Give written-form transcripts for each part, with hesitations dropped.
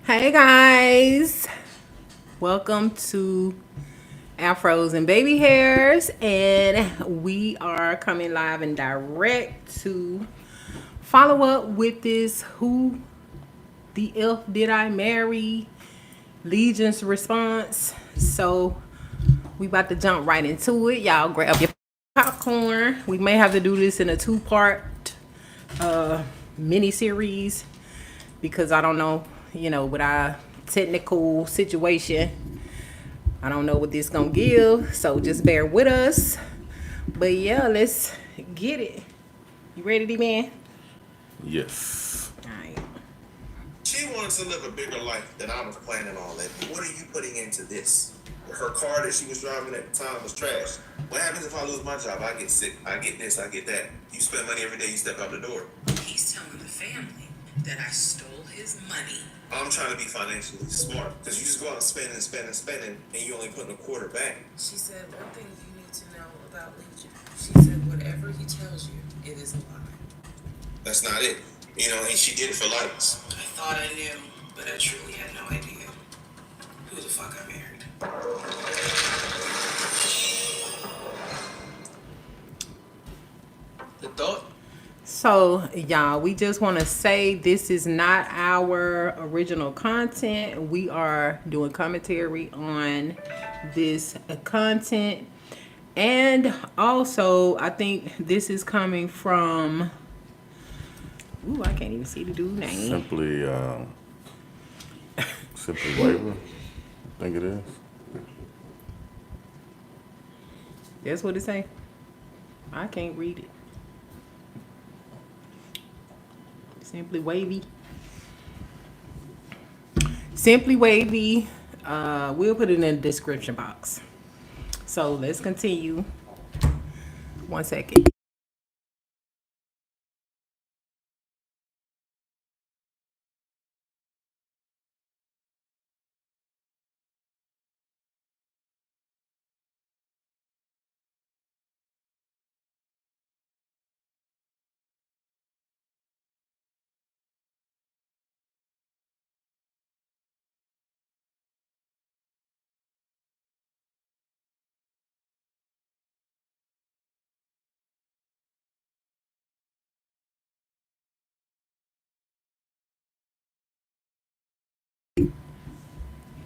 Hey guys, welcome to Afros and Baby Hairs, and we are coming live and direct to follow up with this "Who the F did I marry?" Legion's response. So we about to jump right into it. Y'all grab your popcorn. We may have to do this in a two-part mini series because I don't know, with our technical situation, I don't know what this gonna give. So just bear with us. But yeah, let's get it. You ready, D-Man? Yes. All right. She wanted to live a bigger life than I was planning on living. What are you putting into this? Her car that she was driving at the time was trash. What happens if I lose my job? I get sick. I get this. I get that. You spend money every day you step out the door. He's telling the family that I stole his money. I'm trying to be financially smart because you just go out and spend and spend and spending, and you only putting a quarter back. She said, one thing you need to know about Legion. She said, whatever he tells you, it is a lie. That's not it. And she did it for likes. I thought I knew, but I truly had no idea who the fuck I married. The thought? So, y'all, we just want to say this is not our original content. We are doing commentary on this content. And also, I think this is coming from... Ooh, I can't even see the dude's name. Simply Waiver, I think it is. That's what it say. I can't read it. Simply Wavy. Simply Wavy. We'll put it in the description box. So let's continue. 1 second.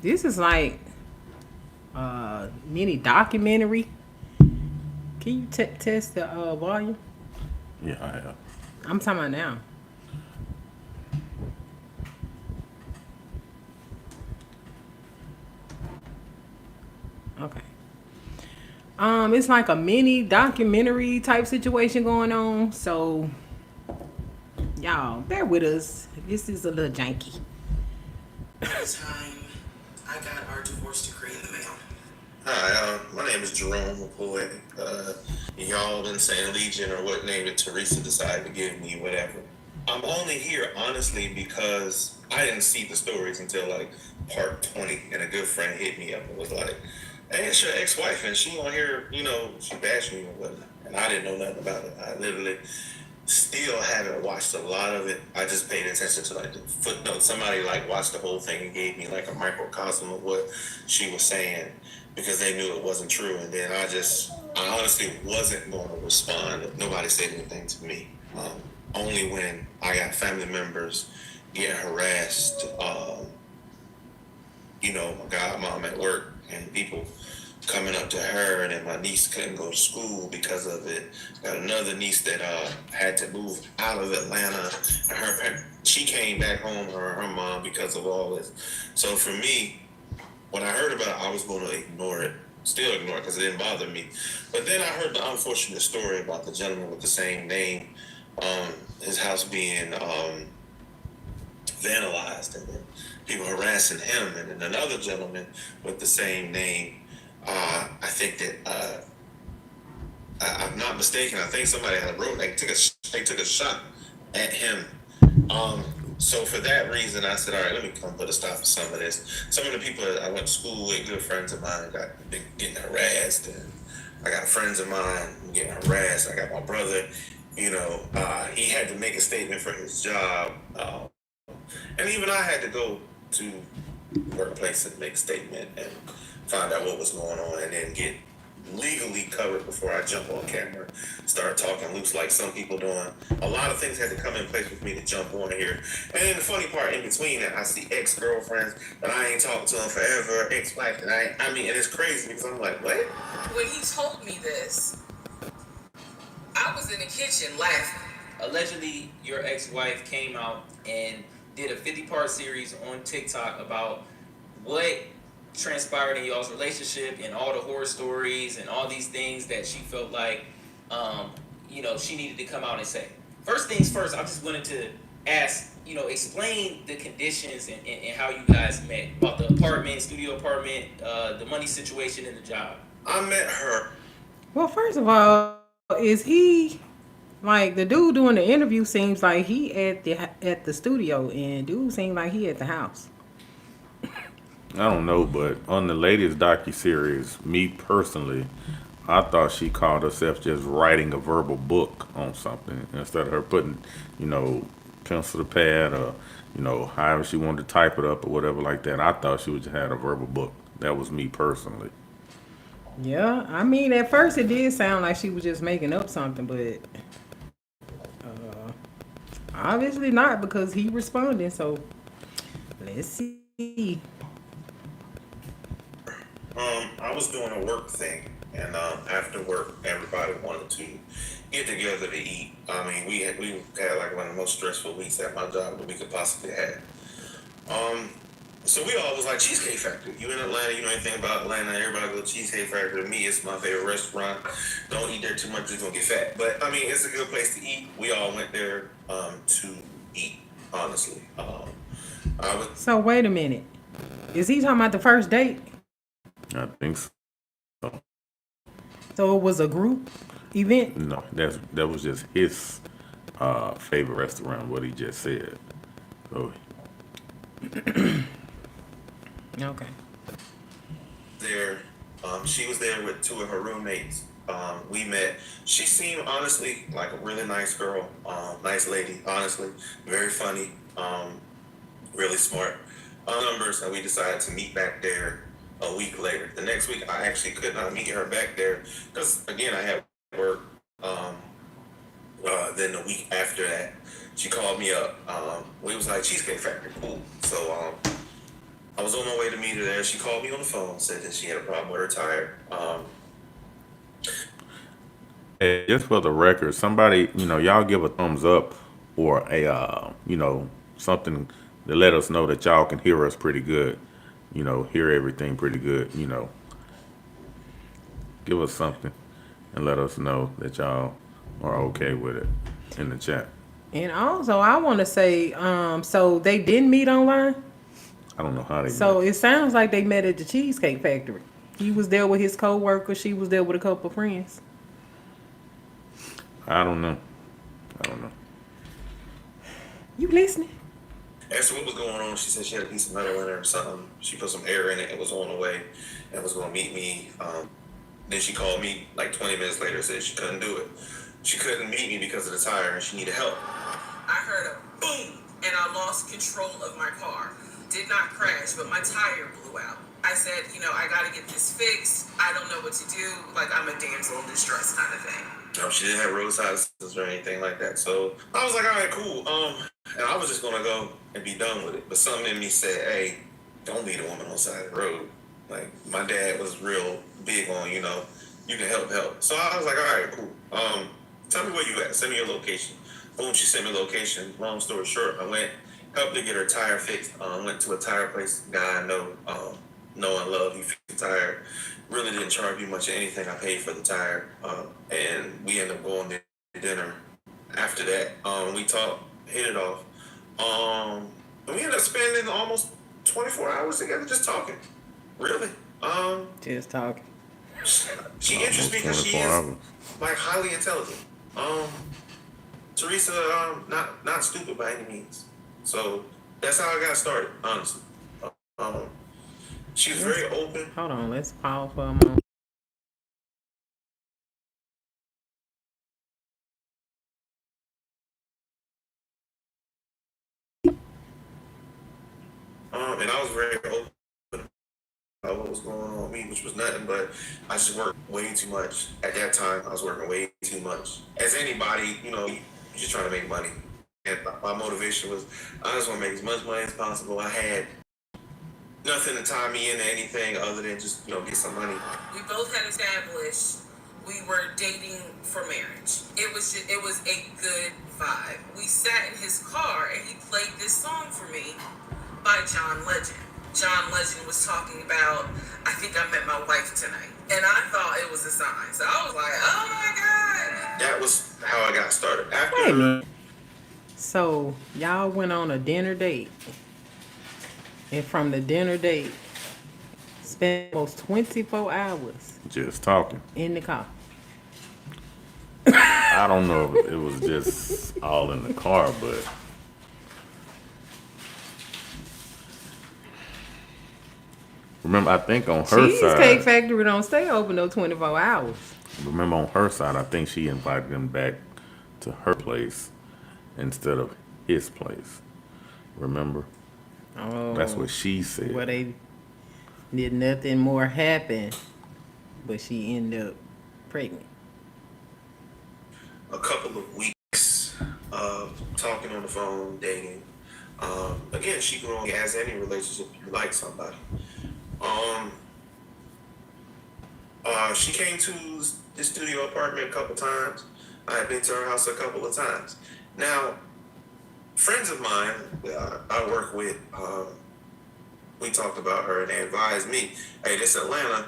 This is like mini documentary. Can you test the volume? Yeah, I have. I'm talking about now. Okay. It's like a mini documentary type situation going on. So y'all bear with us. This is a little janky. By the time I got our divorce decree in the mail. Hi, my name is Jerome McCoy. Y'all been saying Legion or what name that Teresa decided to give me, whatever. I'm only here honestly because I didn't see the stories until like part 20, and a good friend hit me up and was like, "Hey, it's your ex-wife, and she on here, she bashed me or whatnot." And I didn't know nothing about it. I literally still haven't watched a lot of it. I just paid attention to like the footnotes. Somebody like watched the whole thing and gave me like a microcosm of what she was saying because they knew it wasn't true. And then I honestly wasn't going to respond if nobody said anything to me. Only when I got family members getting harassed, my godmom at work and people coming up to her, and then my niece couldn't go to school because of it. Got another niece that had to move out of Atlanta, and she came back home, her mom, because of all this. So for me, when I heard about it, I was going to ignore it, still ignore it because it didn't bother me. But then I heard the unfortunate story about the gentleman with the same name, his house being vandalized, and then people harassing him, and then another gentleman with the same name. I think that I'm not mistaken. I think somebody had wrote they took a shot at him. So for that reason, I said, all right, let me come put a stop to some of this. Some of the people that I went to school with, good friends of mine, been getting harassed, and I got friends of mine getting harassed. I got my brother. He had to make a statement for his job, and even I had to go to the workplace and make a statement and find out what was going on, and then get legally covered before I jump on camera, start talking loose like some people doing. A lot of things had to come in place with me to jump on here. And then the funny part in between that, I see ex-girlfriends that I ain't talked to in forever, ex-wife that and it's crazy because I'm like, what? When he told me this, I was in the kitchen laughing. Allegedly, your ex-wife came out and did a 50-part series on TikTok about what transpired in y'all's relationship and all the horror stories and all these things that she felt like, she needed to come out and say. First things first, I just wanted to ask, explain the conditions and how you guys met, about the studio apartment, the money situation and the job. I met her. Well, first of all, is he like the dude doing the interview? Seems like he at the studio, and dude seems like he at the house. I don't know, but on the latest docuseries, me personally, I thought she called herself just writing a verbal book on something instead of her putting, pencil to pad or, however she wanted to type it up or whatever like that. I thought she would just had a verbal book. That was me personally. Yeah, I mean, at first it did sound like she was just making up something, but obviously not because he responded. So let's see. I was doing a work thing, and after work, everybody wanted to get together to eat. I mean, we had like one of the most stressful weeks at my job that we could possibly have. So we all was like, Cheesecake Factory. You in Atlanta, you know anything about Atlanta, everybody go to Cheesecake Factory. To me, it's my favorite restaurant. Don't eat there too much, you're gonna get fat. But I mean, it's a good place to eat. We all went there to eat, honestly. So wait a minute. Is he talking about the first date? I think so. So it was a group event? No, that was just his favorite restaurant, what he just said. So Okay. There, she was there with two of her roommates. We met. She seemed honestly like a really nice girl, nice lady, honestly, very funny, really smart. Numbers, and we decided to meet back there a week later. The next week, I actually could not meet her back there because, again, I had work. Then the week after that, she called me up. We was like, Cheesecake Factory, cool. So I was on my way to meet her there. She called me on the phone, said that she had a problem with her tire. hey, just for the record, somebody, y'all give a thumbs up or a, something to let us know that y'all can hear us pretty good. Hear everything pretty good. Give us something and let us know that y'all are okay with it in the chat. And also, I want to say, so they didn't meet online? I don't know how they So met. it sounds like they met at the Cheesecake Factory. He was there with his co-worker. She was there with a couple of friends. I don't know. You listening? Asked her what was going on. She said she had a piece of metal in it or something. She put some air in it and was on the way and was going to meet me. Then she called me like 20 minutes later and said she couldn't do it. She couldn't meet me because of the tire and she needed help. I heard a boom and I lost control of my car. Did not crash, but my tire blew out. I said, I gotta get this fixed. I don't know what to do. Like, I'm a damsel in distress kind of thing. No, she didn't have roadside assistance or anything like that. So I was like, all right, cool. And I was just gonna go and be done with it. But something in me said, hey, don't leave a woman on the side of the road. Like, my dad was real big on, you can help. So I was like, all right, cool. Tell me where you at. Send me your location. Boom, she sent me location. Long story short, I went, helped her get her tire fixed. Went to a tire place, guy I know and love. He fixed the tire. Really didn't charge me much of anything. I paid for the tire. And we ended up going to dinner. After that, we talked, hit it off. And we ended up spending almost 24 hours together just talking. Really. Just talking. She interests me because she is like highly intelligent. Teresa, not stupid by any means. So that's how I got started, honestly. She was very open. Hold on, let's pause for a moment. And I was very open about what was going on with me, which was nothing, but I just worked way too much. At that time, I was working way too much. As anybody, you're just trying to make money. And my motivation was, I just want to make as much money as possible. I had nothing to tie me into anything other than just, get some money. We both had established we were dating for marriage. It was a good vibe. We sat in his car and he played this song for me by John Legend. John Legend was talking about, I think I met my wife tonight. And I thought it was a sign. So I was like, oh my God. That was how I got started. Wait a minute. So y'all went on a dinner date. And from the dinner date, spent almost 24 hours Just talking. in the car. I don't know if it was just all in the car, but remember, I think on her Cheesecake side, Factory don't stay open no 24 hours. remember on her side, I think she invited him back to her place instead of his place. Remember? Oh, That's what she said. well, they did nothing more happen, but she ended up pregnant. A couple of weeks of talking on the phone, dating. Again, she can only as any relationship you like somebody. She came to the studio apartment a couple times. I had been to her house a couple of times. Now, friends of mine I work with, we talked about her and they advised me, hey, this Atlanta,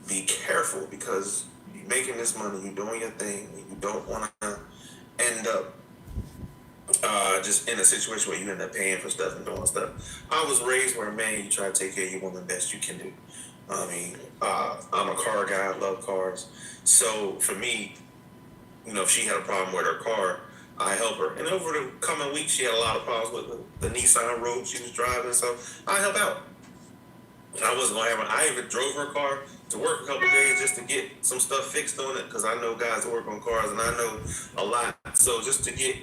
be careful because you're making this money, you're doing your thing, you don't want to end up just in a situation where you end up paying for stuff and doing stuff. I was raised where, man, you try to take care of your woman the best you can do. I mean, I'm a car guy, I love cars. So for me, if she had a problem with her car, I help her. And over the coming weeks, she had a lot of problems with the Nissan Rogue she was driving, so I help out. I wasn't gonna have her. I even drove her car to work a couple days just to get some stuff fixed on it because I know guys that work on cars and I know a lot. So just to get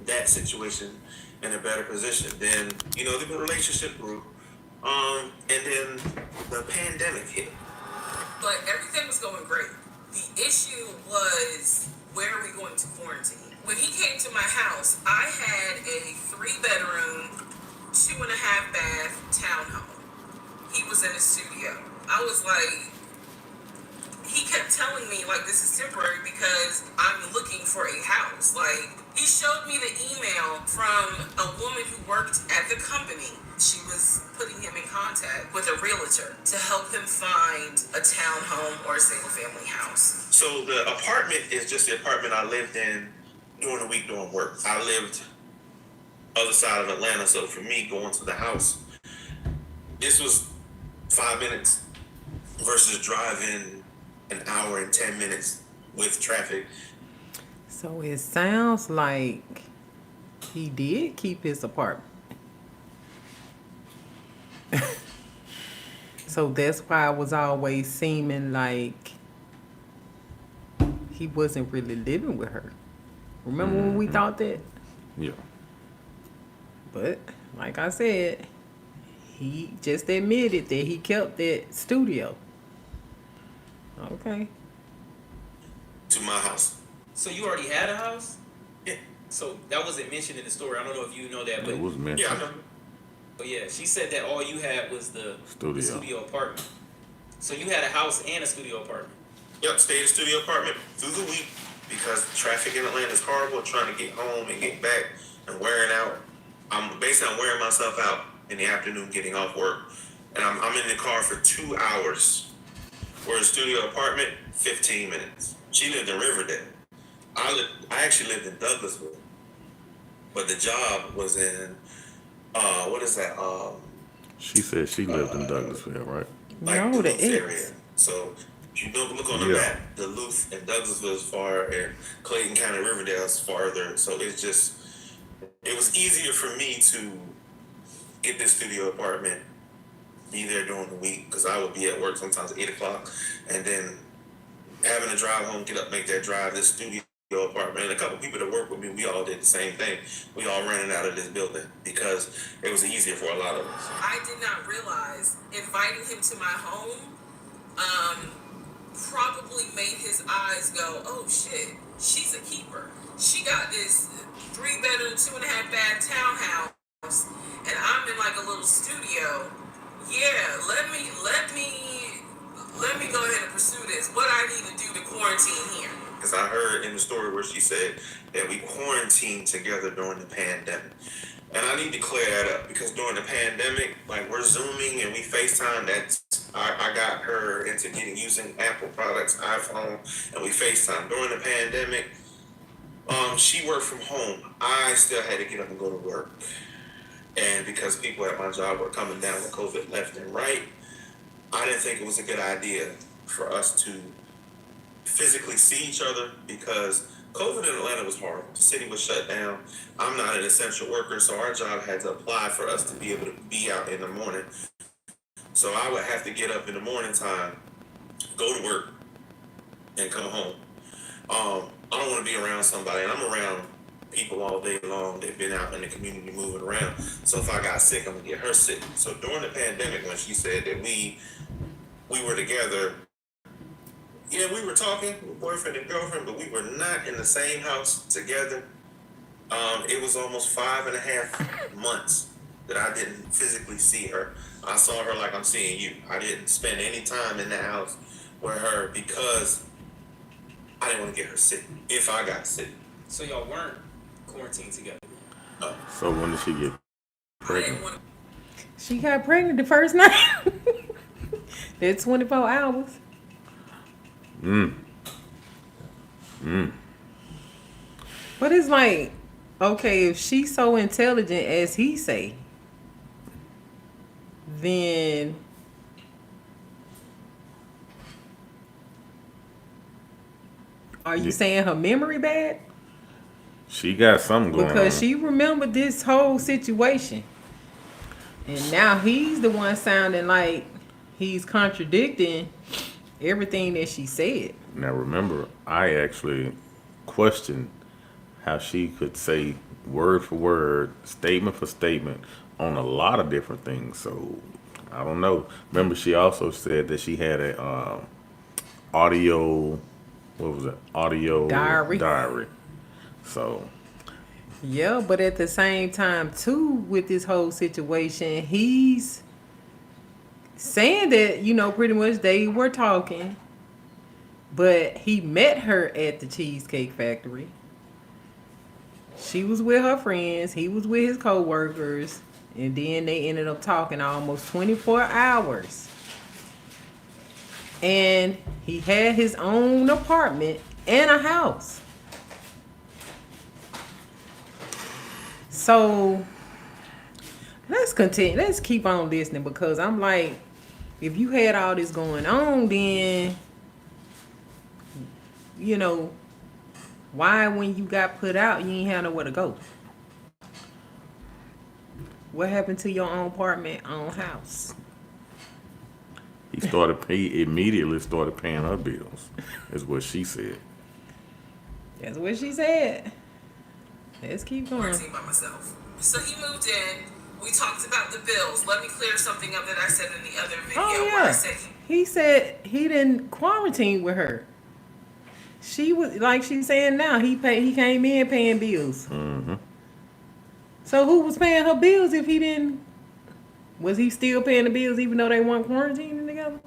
that situation in a better position. Then the relationship grew, and then the pandemic hit. But everything was going great. The issue was, where are we going to quarantine? When he came to my house, I had a 3-bedroom, 2.5 bath townhome. He was in a studio. I was like, he kept telling me, like, this is temporary because I'm looking for a house. Like, he showed me the email from a woman who worked at the company. She was putting him in contact with a realtor to help him find a townhome or a single-family house. So the apartment is just the apartment I lived in during the week doing work. I lived other side of Atlanta, so for me going to the house, this was 5 minutes versus driving an hour and 10 minutes with traffic. So it sounds like He did keep his apartment. So that's why it was always seeming like he wasn't really living with her. Remember when we thought that? Yeah. But like I said, he just admitted that he kept that studio. Okay. To my house. So you already had a house? Yeah. So that wasn't mentioned in the story. I don't know if you know that, but It was mentioned. Yeah, I know. but yeah, she said that all you had was the Studio. studio apartment. So you had a house and a studio apartment. Yep, stayed in the studio apartment through the week because traffic in Atlanta is horrible. Trying to get home and get back and wearing out. I'm wearing myself out in the afternoon getting off work. And I'm in the car for 2 hours. Where a studio apartment, 15 minutes. She lived in Riverdale. I actually lived in Douglasville. But the job was in, what is that? She said she lived in Douglasville, right? Like No, the Duluth area. X. So if you look on the Yeah. map, Duluth and Douglasville is far, and Clayton County, Riverdale is farther. So it was easier for me to get this studio apartment, be there during the week because I would be at work sometimes at 8 o'clock, and then having to drive home, get up, make that drive. This studio apartment, and a couple people that work with me, we all did the same thing. We all rented out of this building because it was easier for a lot of us. I did not realize inviting him to my home probably made his eyes go, oh shit, she's a keeper. She got this 3-bedroom, 2.5-bath townhouse, and I'm in like a little studio. Yeah, let me go ahead and pursue this. What I need to do to quarantine here. Because I heard in the story where she said that we quarantined together during the pandemic. And I need to clear that up because during the pandemic, like we're Zooming and we FaceTime. I got her into using Apple products, iPhone, and we FaceTime. During the pandemic, she worked from home. I still had to get up and go to work. And because people at my job were coming down with COVID left and right, I didn't think it was a good idea for us to physically see each other because COVID in Atlanta was horrible. The city was shut down. I'm not an essential worker, so our job had to apply for us to be able to be out in the morning. So I would have to get up in the morning time, go to work, and come home. I don't want to be around somebody, and I'm around people all day long. They've been out in the community moving around. So if I got sick, I'm gonna get her sick. So during the pandemic, when she said that we were together, yeah, we were talking, boyfriend and girlfriend, but we were not in the same house together. It was almost 5.5 months that I didn't physically see her. I saw her like I'm seeing you. I didn't spend any time in the house with her because I didn't want to get her sick if I got sick. So y'all weren't quarantined together. So when did she get pregnant? She got pregnant the first night. That's 24 hours. But it's like, okay, if she's so intelligent as he say, then are you Yeah. saying her memory bad? She got something going Because on. she remembered this whole situation. And now he's the one sounding like he's contradicting everything that she said. Now remember, I actually questioned how she could say word for word, statement for statement on a lot of different things. So I don't know. Remember, she also said that she had a audio. What was it? Audio Diary. So Yeah, but at the same time, too, with this whole situation, he's saying that, pretty much they were talking, but he met her at the Cheesecake Factory. She was with her friends, he was with his co-workers, and then they ended up talking almost 24 hours. And he had his own apartment and a house. So let's continue. Let's keep on listening because I'm like, if you had all this going on, then, why when you got put out, you ain't had nowhere to go? What happened to your own apartment, own house? He immediately started paying her bills, is what she said. That's what she said. Let's keep going. Quarantine by myself. So he moved in. We talked about the bills. Let me clear something up that I said in the other video Oh where I yeah. said He said he didn't quarantine with her. She was like she's saying now. He came in paying bills. Mm-hmm. So who was paying her bills if he didn't? Was he still paying the bills even though they weren't quarantining together?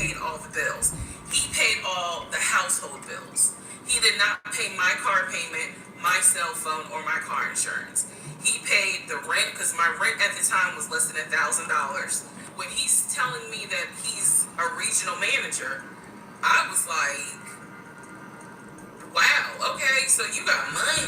paid all the bills. He paid all the household bills. He did not pay my car payment, my cell phone, or my car insurance. He paid the rent because my rent at the time was less than $1,000. When he's telling me that he's a regional manager, I was like, wow, okay, so you got money.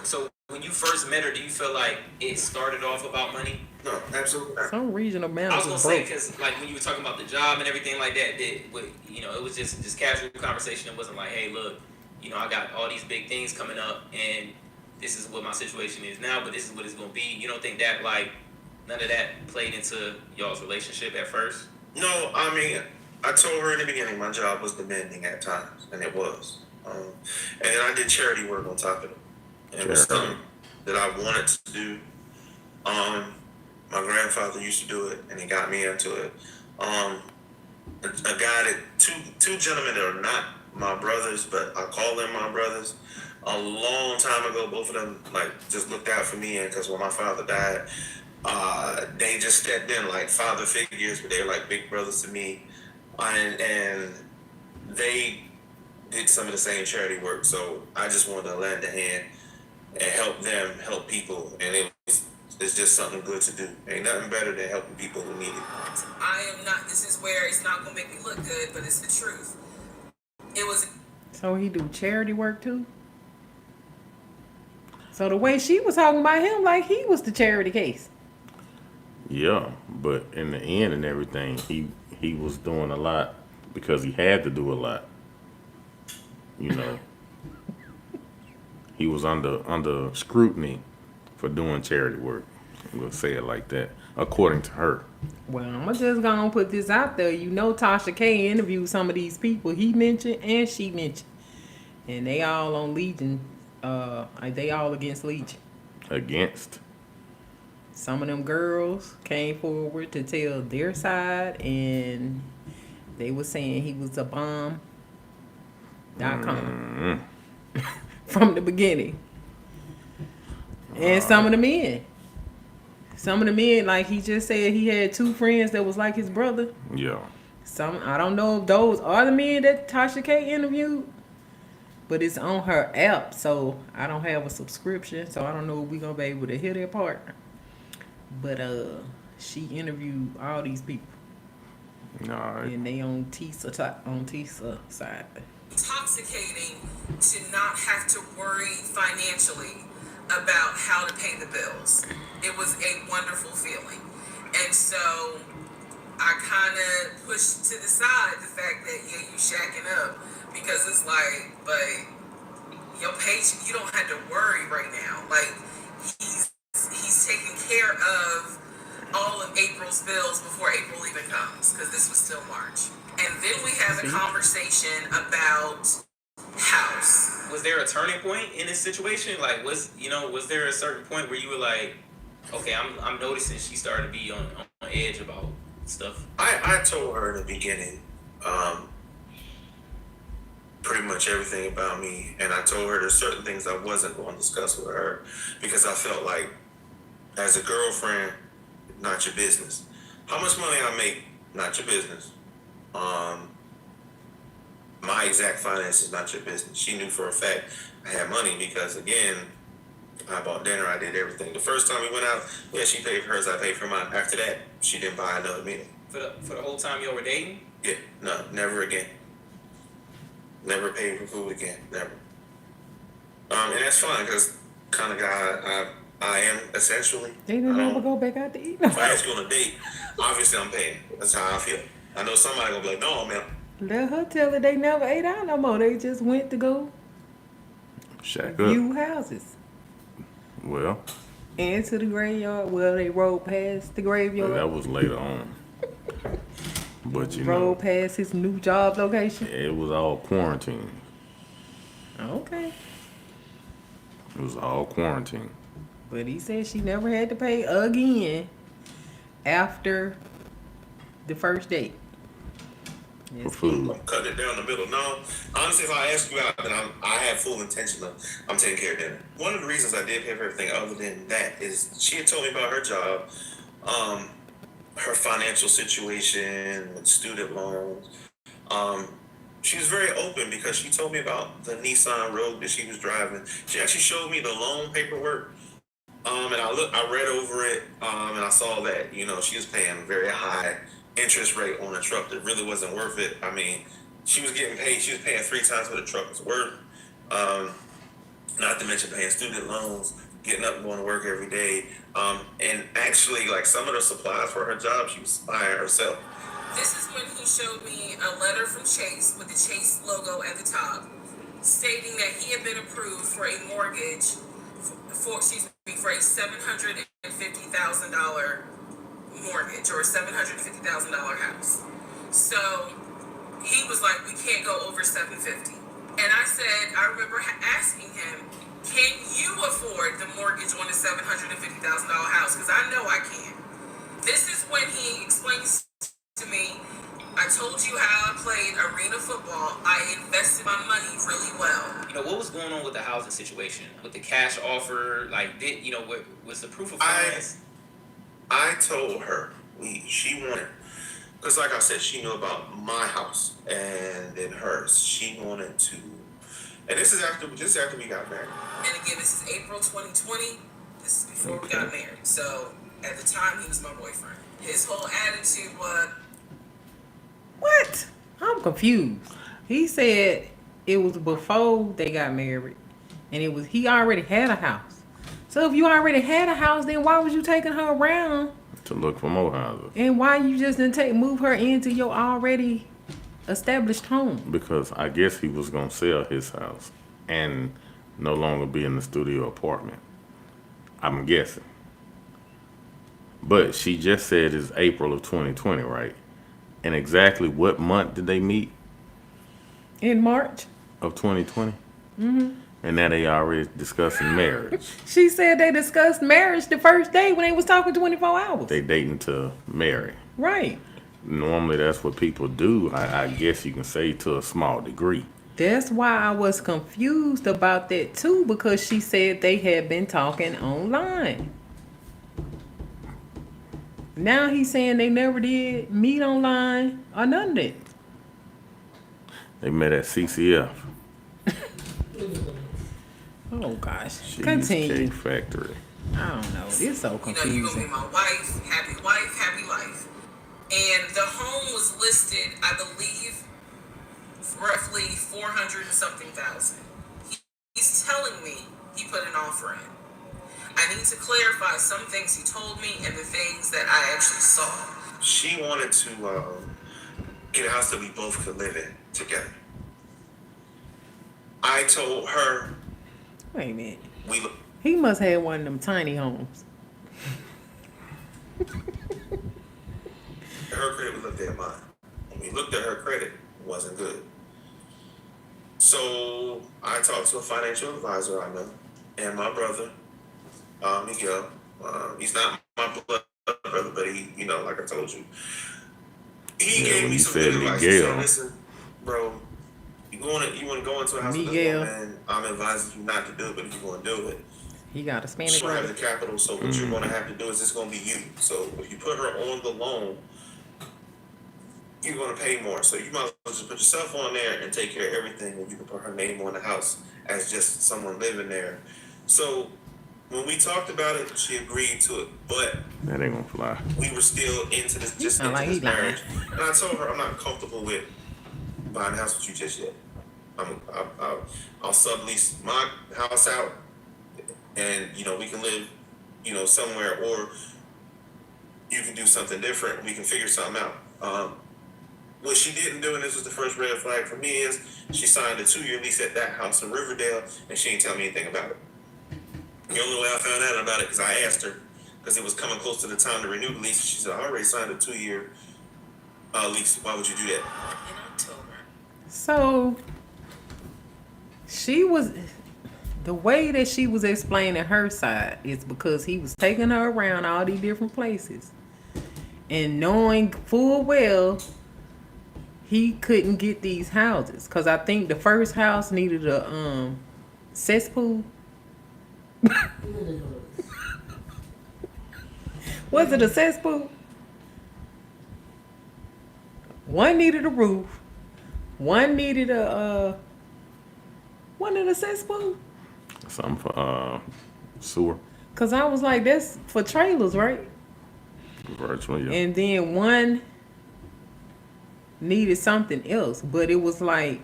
So when you first met her, do you feel like it started off about money? No, absolutely not. Some regional I was managers gonna say broke. because like when you were talking about the job and everything like that, it was just casual conversation. It wasn't like, hey, look, I got all these big things coming up, and this is what my situation is now, but this is what it's gonna be. You don't think that like none of that played into y'all's relationship at first? No, I mean, I told her in the beginning my job was demanding at times, and it was. And then I did charity work on top of it. And it was something that I wanted to do. My grandfather used to do it, and he got me into it. A guy that two gentlemen that are not my brothers, but I call them my brothers. A long time ago, both of them like just looked out for me, and because when my father died, they just stepped in like father figures, but they're like big brothers to me, and they did some of the same charity work. So I just wanted to lend a hand and help them help people, and it's just something good to do. Ain't nothing better than helping people who need it. I am not, this is where it's not gonna make me look good, but it's the truth. It was. So he do charity work too? So the way she was talking about him, like he was the charity case. Yeah, but in the end and everything, he was doing a lot because he had to do a lot. He was under scrutiny for doing charity work. We'll say it like that, according to her. Well, I'm just gonna put this out there. Tasha K interviewed some of these people he mentioned and she mentioned, and they all on Legion. They all against Legion. Against? Some of them girls came forward to tell their side, and they were saying he was a bomb.com from the beginning. And some of the men, like he just said, he had two friends that was like his brother. Yeah. I don't know if those are the men that Tasha K interviewed, but it's on her app, so I don't have a subscription, so I don't know if we're gonna be able to hear that part. But she interviewed all these people. All right. And they on Tisa side. Intoxicating to not have to worry financially about how to pay the bills. It was a wonderful feeling. And so I kind of pushed to the side the fact that, yeah, you shacking up, because it's like, but your paycheck, you don't have to worry right now. Like, he's taking care of all of April's bills before April even comes, because this was still March. And then we have a conversation about house. Was there a turning point in this situation? Like, was there a certain point where you were like, okay, I'm noticing she started to be on edge about stuff? I told her in the beginning pretty much everything about me, and I told her there's certain things I wasn't going to discuss with her because I felt like, as a girlfriend, not your business. How much money I make, not your business. My exact finances, not your business. She knew for a fact I had money because, again, I bought dinner, I did everything. The first time we went out, yeah, she paid for hers, I paid for mine. After that, she didn't buy another meal. For the whole time y'all were dating? Yeah, no, never again. Never paid for food again, never. And that's fine because kind of guy I am essentially. They didn't ever go back out to eat. If I ask you on a date, obviously I'm paying. That's how I feel. I know somebody gonna be like, no, man. Let her tell it they never ate out no more. They just went to go. Shack up. view houses Well, into the graveyard. Well, they rode past the graveyard. that was later on. But you Rode know, past his new job location. it was all quarantine. Okay. It was all quarantine. But he said she never had to pay again after the first date. For Yes, food. I'm cutting it down the middle. No, honestly, if I ask you out, then I have full intention of I'm taking care of dinner. One of the reasons I did pay for everything, other than that, is she had told me about her job, her financial situation with student loans. She was very open because she told me about the Nissan Rogue that she was driving. She actually showed me the loan paperwork. And I read over it, and I saw that, she was paying a very high interest rate on a truck that really wasn't worth it. I mean, she was paying 3 times what the truck was worth. Not to mention paying student loans, getting up and going to work every day. And actually, like, some of the supplies for her job, she was buying herself. This is when he showed me a letter from Chase with the Chase logo at the top, stating that he had been approved for a mortgage for a $750,000 mortgage or a $750,000 house. So he was like, we can't go over $750,000. And I said, I remember asking him, can you afford the mortgage on a $750,000 house? Because I know I can. This is when he explains to me, I told you how I played arena football. I invested my money really well. What was going on with the housing situation? With the cash offer? Like, what was the proof of funds? I told her she wanted, because like I said, she knew about my house and then hers. She wanted to, and this is after we got married. And again, this is April 2020. This is before we got married. So at the time, he was my boyfriend. His whole attitude was, what? I'm confused. He said it was before they got married, and he already had a house. So if you already had a house, then why was you taking her around To look for more houses. and why you just didn't move her into your already established home? Because I guess he was going to sell his house and no longer be in the studio apartment. I'm guessing. But she just said it's April of 2020, right? And exactly what month did they meet In March, of 2020? Mm-hmm. And now they already discussing marriage. she said they discussed marriage the first day when they was talking 24 hours. They dating to marry. Right. Normally that's what people do. I guess you can say to a small degree. That's why I was confused about that too, because she said they had been talking online. Now he's saying they never did meet online or none of that. They met at CCF. Oh gosh. Cheesecake Continue. Factory. I don't know. It's so you're gonna be confusing. my wife, happy life. And the home was listed, I believe, roughly 400 and something thousand. He's telling me he put an offer in. I need to clarify some things he told me and the things that I actually saw. She wanted to get a house that we both could live in together. I told her Wait a minute. we look. He must have one of them tiny homes. Her credit was up there at mine. When we looked at her credit, it wasn't good. So I talked to a financial advisor I know, and my brother, Miguel. He's not my blood brother, but he, like I told you, he Yeah, gave when me you some said good advice. He Miguel. said, listen, bro, you want to go into a house with this Miguel. woman, I'm advising you not to do it, but if you're going to do it, He got a Spanish she don't have brother. the capital, so what you're going to have to do is it's going to be you. So if you put her on the loan, you're going to pay more. So you might as well just put yourself on there and take care of everything, and you can put her name on the house as just someone living there. So when we talked about it, she agreed to it, but That ain't gonna fly. we were still into this sound like he lying. marriage. And I told her I'm not comfortable with buying a house with you just yet. I'll sublease my house out, and we can live, somewhere, or you can do something different. We can figure something out. What she didn't do, and this was the first red flag for me, is she signed a 2-year lease at that house in Riverdale, and she didn't tell me anything about it. The only way I found out about it because I asked her, because it was coming close to the time to renew the lease. She said, "I already signed a 2-year lease. Why would you do that?" In October. So she was, the way that she was explaining her side is because he was taking her around all these different places and knowing full well he couldn't get these houses. Because I think the first house needed a cesspool. Was it a cesspool? One needed a roof. One needed a cesspool. Something for sewer. Cause I was like, that's for trailers, right? Virtually, yeah. And then one needed something else, but it was like,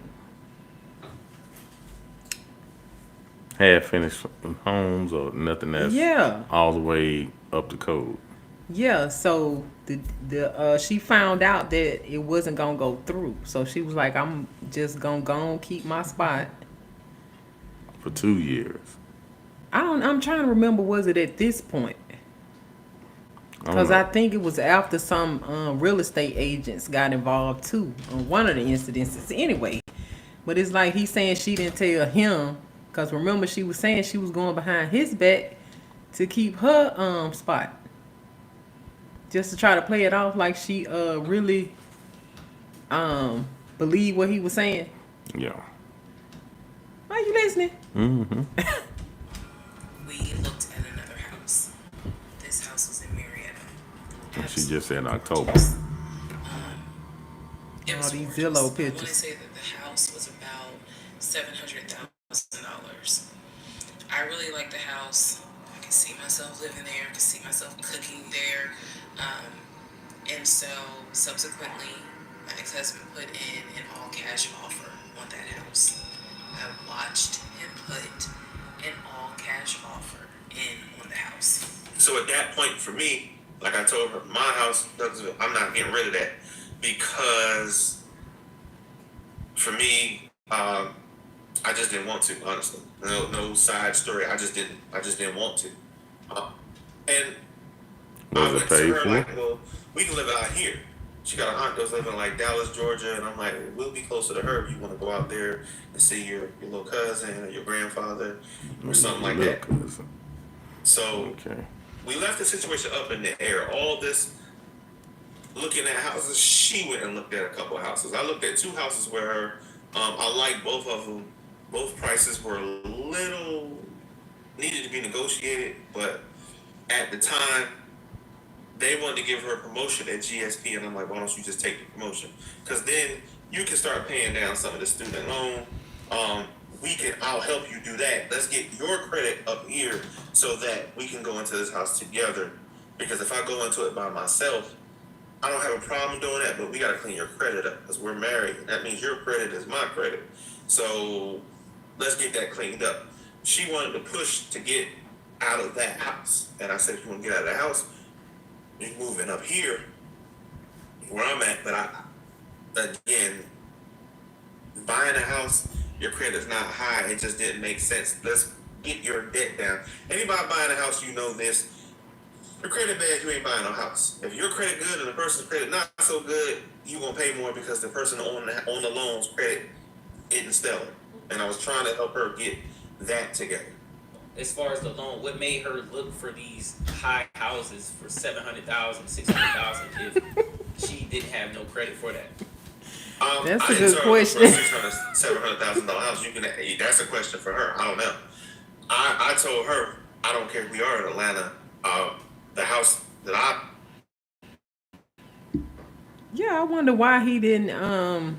Half finished homes or nothing that's yeah, all the way up to code. yeah. So the she found out that it wasn't gonna go through, so she was like, I'm just gonna go and keep my spot. For 2 years. I'm trying to remember, was it at this point? I don't Because know. I think it was after some real estate agents got involved too on one of the incidences. Anyway, but it's like he's saying she didn't tell him. Because remember, she was saying she was going behind his back to keep her spot. Just to try to play it off like she really believed what he was saying. Yeah. Are you listening? Mm-hmm. We looked at another house. This house was in Marietta. She just said October. It All was these gorgeous. Zillow I want to pictures. say that the house was about $700,000. I really like the house. I can see myself living there. I can see myself cooking there. And so subsequently, my ex-husband put in an all-cash offer on that house. I watched him put an all-cash offer in on the house. So at that point, for me, like I told her, my house, I'm not getting rid of that because for me, I just didn't want to. Honestly, no side story. I just didn't want to. And I Was went it to paid her for? like, well, we can live out here. She got an aunt that's living in like Dallas, Georgia, and I'm like, we'll be closer to her if you want to go out there and see your little cousin or your grandfather or something like that. Cousin. So Okay. we left the situation up in the air. All this looking at houses, she went and looked at a couple of houses. I looked at 2 houses where I liked both of them. Both prices were a little needed to be negotiated, but at the time they wanted to give her a promotion at GSP, and I'm like, why don't you just take the promotion? Because then you can start paying down some of the student loan. I'll help you do that. Let's get your credit up here so that we can go into this house together. Because if I go into it by myself, I don't have a problem doing that, but we got to clean your credit up because we're married. That means your credit is my credit. So let's get that cleaned up. She wanted to push to get out of that house. And I said, if you want to get out of the house, you're moving up here where I'm at. But again, buying a house, your credit's not high. It just didn't make sense. Let's get your debt down. Anybody buying a house, you know this. Your credit bad, you ain't buying no house. If your credit good and the person's credit not so good, you gonna pay more because the person on the loan's credit isn't stellar. And I was trying to help her get that together. As far as the loan, what made her look for these high houses for $700,000, $600,000 if she didn't have no credit for that? That's I a didn't good tell her question. for a $700,000 house. That's a question for her. I don't know. I told her I don't care if we are in Atlanta. The house that Yeah, I wonder why he didn't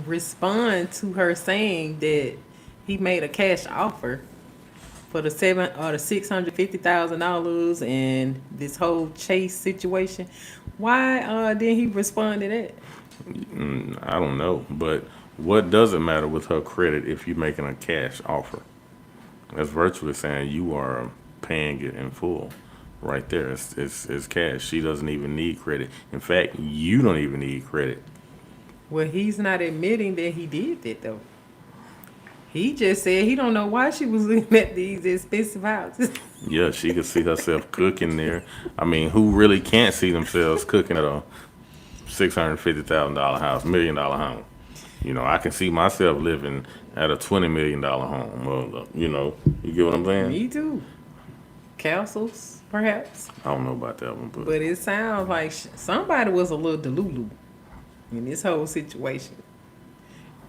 respond to her saying that he made a cash offer for the $650,000 and this whole Chase situation. Why didn't he respond to that? I don't know, but what does it matter with her credit if you're making a cash offer? That's virtually saying you are paying it in full. right there. It's cash. She doesn't even need credit. In fact, you don't even need credit. Well, he's not admitting that he did that though. He just said he don't know why she was looking at these expensive houses. Yeah, she could see herself cooking there. I mean, who really can't see themselves cooking at a $650,000 house, $1 million home? You know, I can see myself living at a $20 million home. Well, you know, you get what I'm saying? Me too. Castles, perhaps. I don't know about that one, But it sounds like somebody was a little delulu in this whole situation.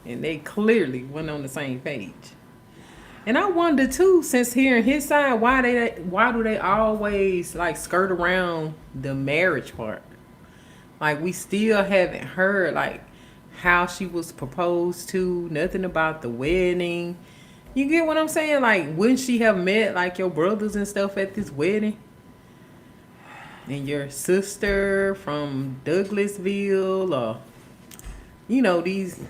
And they clearly weren't on the same page. And I wonder too, since hearing his side, why do they always like skirt around the marriage part? Like we still haven't heard like how she was proposed to, nothing about the wedding. You get what I'm saying? Like, wouldn't she have met like your brothers and stuff at this wedding? And your sister from Douglasville, or you know, these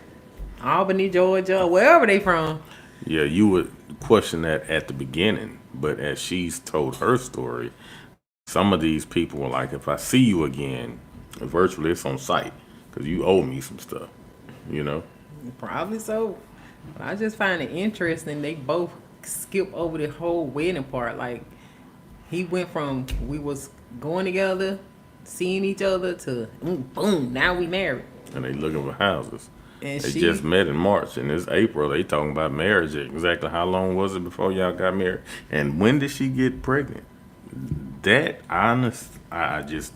Albany, Georgia, wherever they from. yeah, you would question that at the beginning, but as she's told her story, some of these people were like, if I see you again, virtually it's on site, because you owe me some stuff, you know? Probably so. But I just find it interesting they both skip over the whole wedding part. Like, he went from we was going together, seeing each other, to boom, now we married. And they looking for houses. And They she just met in March, and it's April. They talking about marriage. Exactly how long was it before y'all got married? And when did she get pregnant? That I just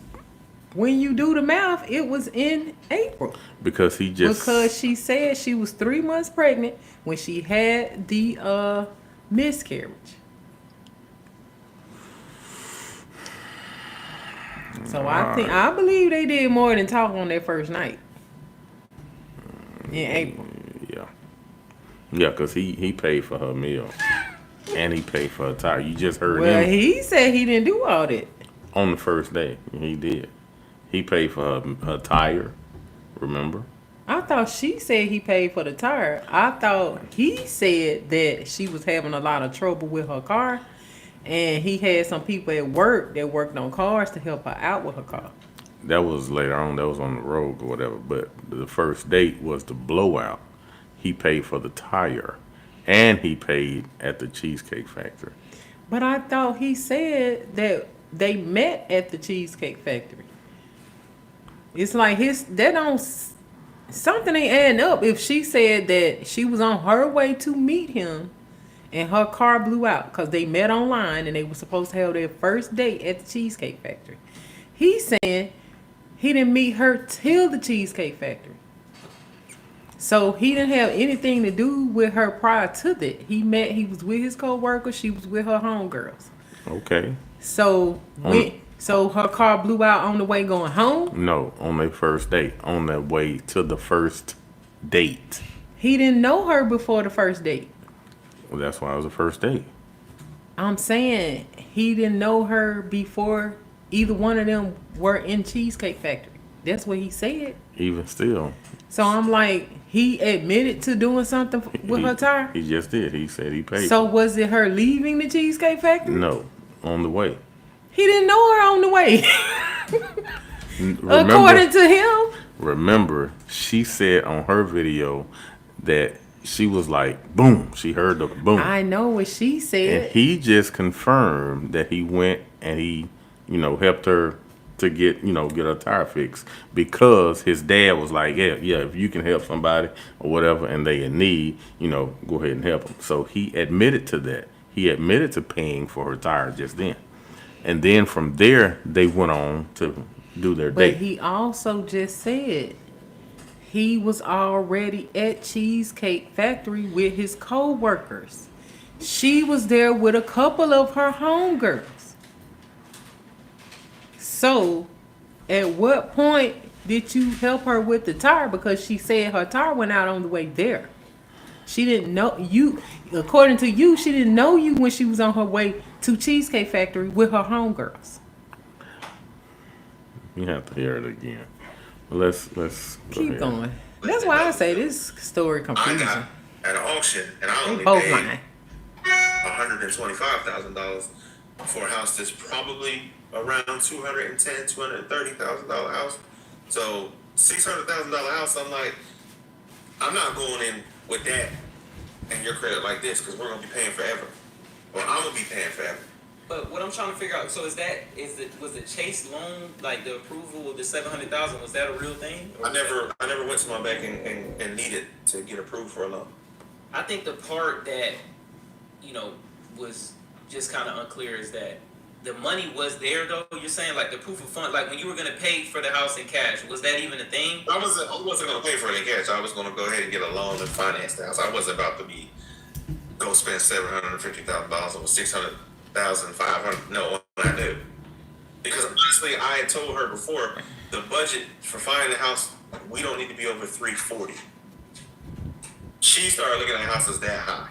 when you do the math, it was in April. because Because she said she was 3 months pregnant when she had the miscarriage. So I believe they did more than talk on their first night in April. yeah, because he paid for her meal and he paid for her tire. You just heard Well, him he said he didn't do all that. on the first day. He did. He paid for her tire. Remember? I thought she said he paid for the tire. I thought he said that she was having a lot of trouble with her car, and he had some people at work that worked on cars to help her out with her car. That was later on. That was on the road or whatever. But the first date was the blowout. He paid for the tire, and he paid at the Cheesecake Factory. But I thought he said that they met at the Cheesecake Factory. It's like something ain't adding up. If she said that she was on her way to meet him and her car blew out because they met online and they were supposed to have their first date at the Cheesecake Factory. He's saying he didn't meet her till the Cheesecake Factory. So he didn't have anything to do with her prior to that. He was with his co-workers, she was with her homegirls. Okay. So so her car blew out on the way going home? No, on their first date. On their way to the first date. He didn't know her before the first date. Well, that's why it was the first date. I'm saying he didn't know her before either one of them were in Cheesecake Factory. That's what he said. Even still. So I'm like, he admitted to doing something with her tire? He just did. He said he paid. So was it her leaving the Cheesecake Factory? No, on the way. He didn't know her on the way. Remember, According to him. Remember, she said on her video that she was like, boom. She heard the boom. I know what she said. And he just confirmed that he went and he, helped her to get her tire fixed because his dad was like, yeah, if you can help somebody or whatever and they in need, go ahead and help them. So he admitted to that. He admitted to paying for her tire just then. And then from there, they went on to do their date. But he also just said he was already at Cheesecake Factory with his co-workers. She was there with a couple of her homegirls. So, at what point did you help her with the tire? Because she said her tire went out on the way there. She didn't know you. According to you, she didn't know you when she was on her way to Cheesecake Factory with her homegirls. You have to hear it again. Let's Keep going. That's why I say this story I confusing. got at an auction, and I They only both paid lying. $125,000 for a house that's probably around $230,000 house. So $600,000 house, I'm like, I'm not going in with that and your credit like this because we're gonna be paying forever. Well, I'm gonna be paying forever. But what I'm trying to figure out, so was the Chase loan, like the approval of the 700,000, was that a real thing? I never went to my bank and needed to get approved for a loan. I think the part that, was just kind of unclear is that the money was there though. You're saying like the proof of fund, like when you were gonna pay for the house in cash, was that even a thing? I wasn't gonna pay for it in cash. I was gonna go ahead and get a loan and finance the house. I wasn't about to go spend $750,000 or $600,500. No, I knew. Because honestly, I had told her before the budget for finding the house, we don't need to be over $340,000. She started looking at houses that high.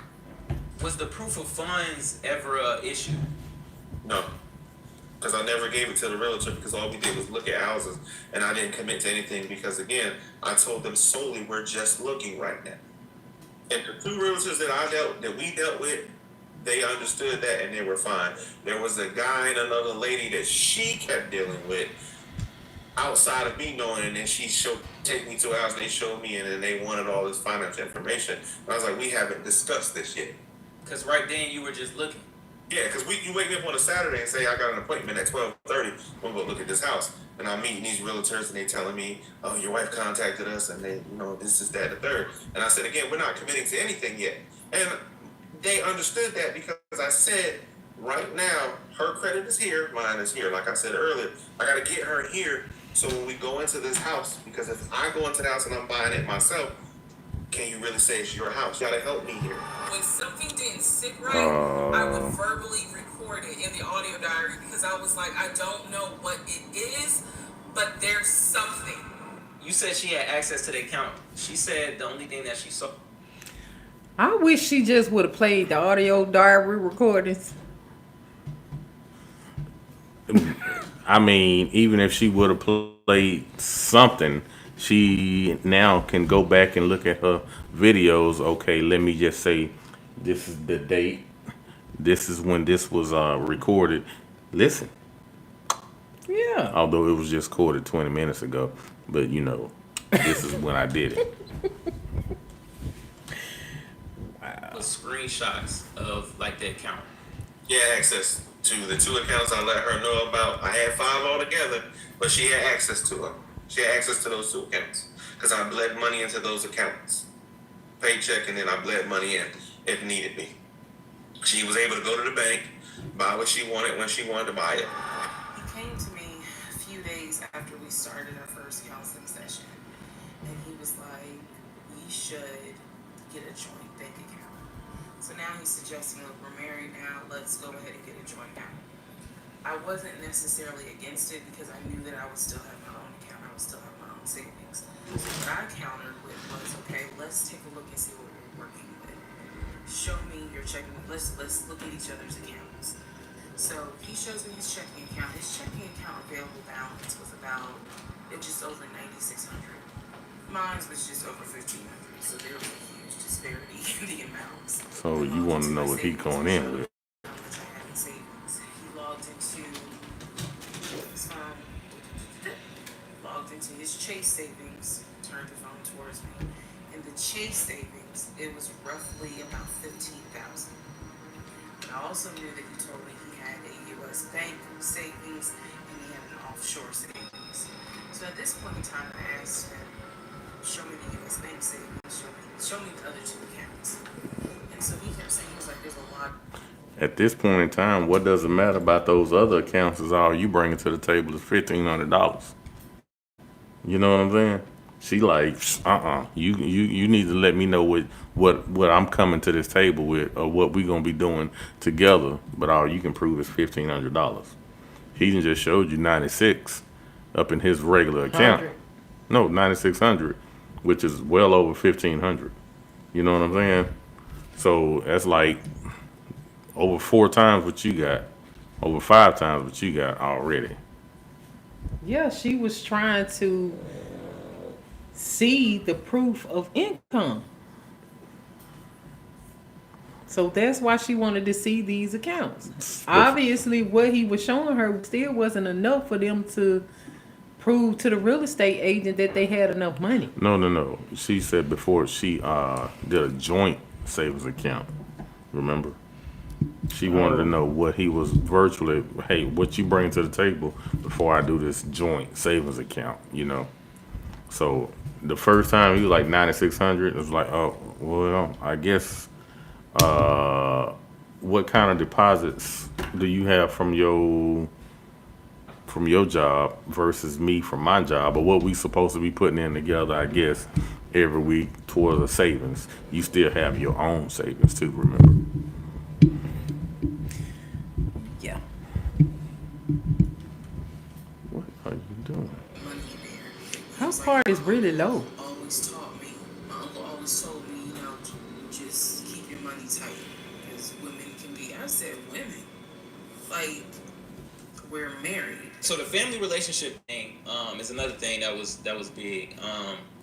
Was the proof of funds ever an issue? No, because I never gave it to the realtor because all we did was look at houses and I didn't commit to anything because again, I told them solely we're just looking right now. And the two realtors that we dealt with, they understood that and they were fine. There was a guy and another lady that she kept dealing with outside of me knowing, and then she take me to a house and they showed me and then they wanted all this financial information. And I was like, we haven't discussed this yet. Because right then you were just looking. Yeah, because you wake me up on a Saturday and say, I got an appointment at 12:30. We'll go look at this house. And I'm meeting these realtors and they telling me, oh, your wife contacted us and they, this is that, the third. And I said, again, we're not committing to anything yet. And they understood that because I said, right now, her credit is here, mine is here. Like I said earlier, I got to get her here so when we go into this house, because if I go into the house and I'm buying it myself, can you really say it's your house? You got to help me here. When something didn't sit right, I would verbally record it in the audio diary because I was like, I don't know what it is, but there's something. You said she had access to the account. She said the only thing that she saw. I wish she just would have played the audio diary recordings. I mean, even if she would have played something, she now can go back and look at her videos. Okay, let me just say, this is the date. This is when this was recorded. Listen. Yeah. Although it was just recorded 20 minutes ago. But, this is when I did it. Screenshots of like the account. She had access to the two accounts I let her know about. I had 5 altogether, but she had access to them. She had access to those 2 accounts because I bled money into those accounts. Paycheck, and then I bled money in if needed be. She was able to go to the bank, buy what she wanted when she wanted to buy it. He came to me a few days after we started our first counseling session, and he was like, we should get a joint bank account. So now he's suggesting, look, we're married now, let's go ahead and get a joint account. I wasn't necessarily against it because I knew that I would still have my own account, I would still have my own savings. So what I countered with was, okay, let's take a look and see what we're working with. Show me your checking, let's look at each other's accounts. So he shows me his checking account. His checking account available balance was about just over $9,600. Mine was just over $1,500. So there was a huge disparity in the amounts. So you want to know what he going in with. How much I had in savings. He logged into his Chase savings, turned the phone towards me. In the Chase savings, it was roughly about $15,000. But I also knew that he told me he had a U.S. bank savings and he had an offshore savings. So at this point in time, I asked him, show me the U.S. bank savings, show me the other 2 accounts. And so he kept saying, he was like, there's a lot. At this point in time, what does it matter about those other accounts is all you bringing to the table is $1,500. You know what I'm saying? She like, you need to let me know what I'm coming to this table with or what we gonna be doing together. But all you can prove is $1,500. He just showed you 96 up in his regular account. 100. No, 9,600, which is well over 1,500. You know what I'm saying? So that's like over 4 times what you got, over 5 times what you got already. Yeah, she was trying to see the proof of income. So that's why she wanted to see these accounts. Obviously, what he was showing her still wasn't enough for them to prove to the real estate agent that they had enough money. No. She said before she did a joint savings account. Remember? She wanted to know what he was virtually, hey, what you bring to the table before I do this joint savings account, you know? So the first time he was like 9,600, it was like, oh, well, I guess, what kind of deposits do you have from your job versus me from my job, or what we supposed to be putting in together, I guess, every week towards a savings. You still have your own savings too, remember? Yeah. What are you doing? Money in there. House part is really low. Always taught me. My uncle always told me, you know, just keep your money tight, because women can be. I said women, like we're married. So the family relationship thing is another thing that was big.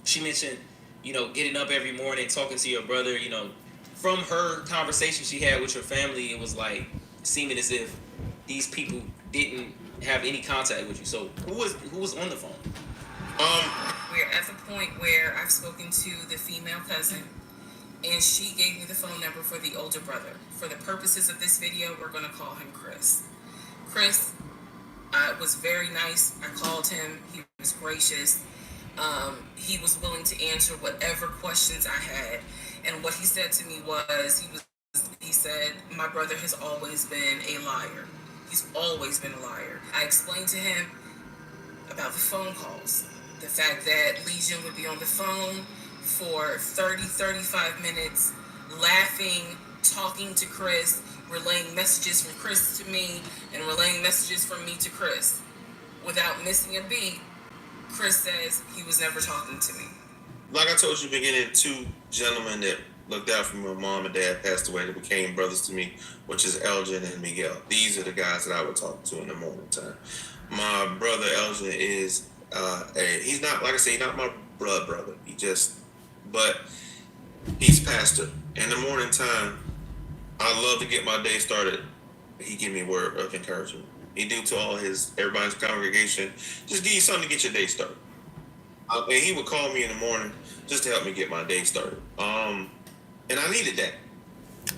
She mentioned, you know, getting up every morning, talking to your brother. You know, from her conversation she had with your family, it was like seeming as if these people didn't have any contact with you. So who was on the phone? We're at the point where I've spoken to the female cousin, and she gave me the phone number for the older brother. For the purposes of this video, we're going to call him Chris. Chris was very nice. I called him. He was gracious. He was willing to answer whatever questions I had. And what he said to me was, he said, my brother has always been a liar. He's always been a liar. I explained to him about the phone calls. The fact that Legion would be on the phone for 30, 35 minutes, laughing, talking to Chris, relaying messages from Chris to me, and relaying messages from me to Chris. Without missing a beat, Chris says he was never talking to me. Like I told you in the beginning, two gentlemen that looked out for me, my mom and dad passed away, that became brothers to me, which is Elgin and Miguel. These are the guys that I would talk to in the morning time. My brother Elgin is he's not, like I say, he's not my blood brother. But he's pastor. In the morning time, I love to get my day started. He give me a word of encouragement. He do to everybody's congregation, just give you something to get your day started. And he would call me in the morning just to help me get my day started. And I needed that.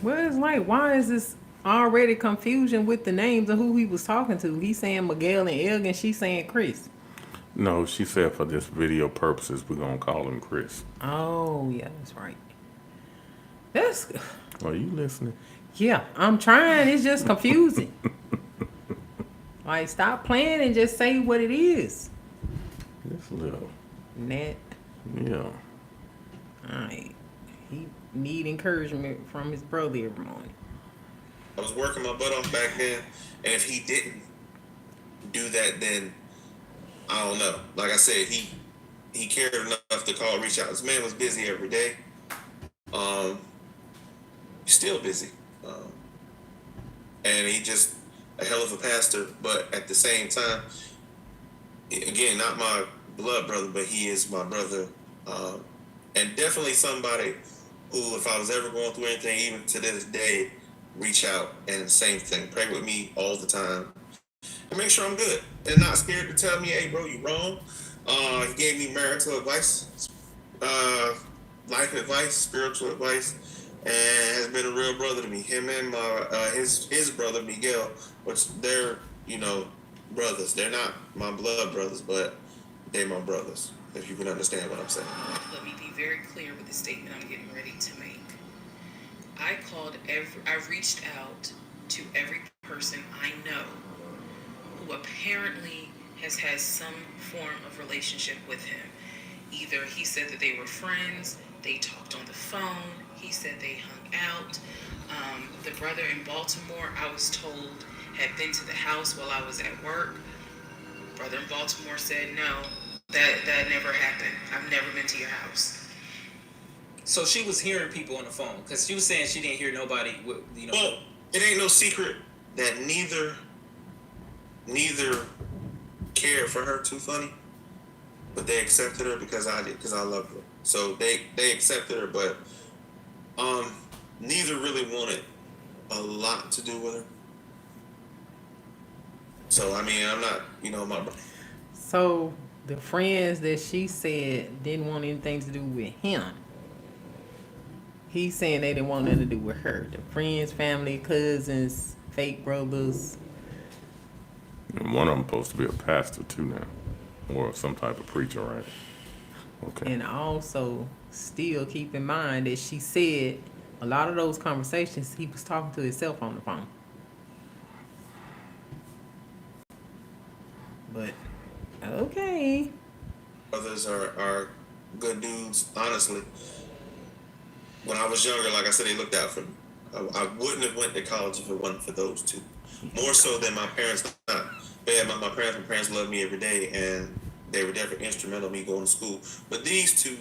Well, it's like, why is this already confusion with the names of who he was talking to? He's saying Miguel and Elgin, she's saying Chris. No, she said for this video purposes, we're going to call him Chris. Oh, yeah, that's right. That's... Are you listening? Yeah, I'm trying. It's just confusing. Like, stop playing and just say what it is. This little. Nat. Yeah. Alright. He need encouragement from his brother every morning. I was working my butt off back then, and if he didn't do that, then I don't know. Like I said, he cared enough to reach out. This man was busy every day. Still busy. And he just a hell of a pastor, but at the same time, again, not my blood brother, but he is my brother. And definitely somebody who, if I was ever going through anything, even to this day, reach out and same thing, pray with me all the time and make sure I'm good and not scared to tell me, hey bro, you wrong. He gave me marital advice, life advice, spiritual advice, and has been a real brother to me. Him and his brother Miguel, which they're, brothers. They're not my blood brothers, but they're my brothers, if you can understand what I'm saying. Let me be very clear with the statement I'm getting ready to make. I reached out to every person I know who apparently has had some form of relationship with him. Either he said that they were friends, they talked on the phone, he said they hung out. The brother in Baltimore, I was told, had been to the house while I was at work. Brother in Baltimore said, no, that never happened. I've never been to your house. So she was hearing people on the phone because she was saying she didn't hear nobody. Well, it ain't no secret that neither cared for her too funny, but they accepted her because I did, because I loved her. So they accepted her, but neither really wanted a lot to do with her. So I mean, I'm not, my So the friends that she said didn't want anything to do with him. He's saying they didn't want nothing to do with her. The friends, family, cousins, fake brothers. And one of them supposed to be a pastor too now, or some type of preacher, right? Okay. And also, still keep in mind that she said a lot of those conversations he was talking to himself on the phone. But okay. brothers are good dudes. Honestly, when I was younger, like I said, they looked out for me. I wouldn't have went to college if it wasn't for those two. More so than my parents. My parents loved me every day, and they were definitely instrumental in me going to school. But these two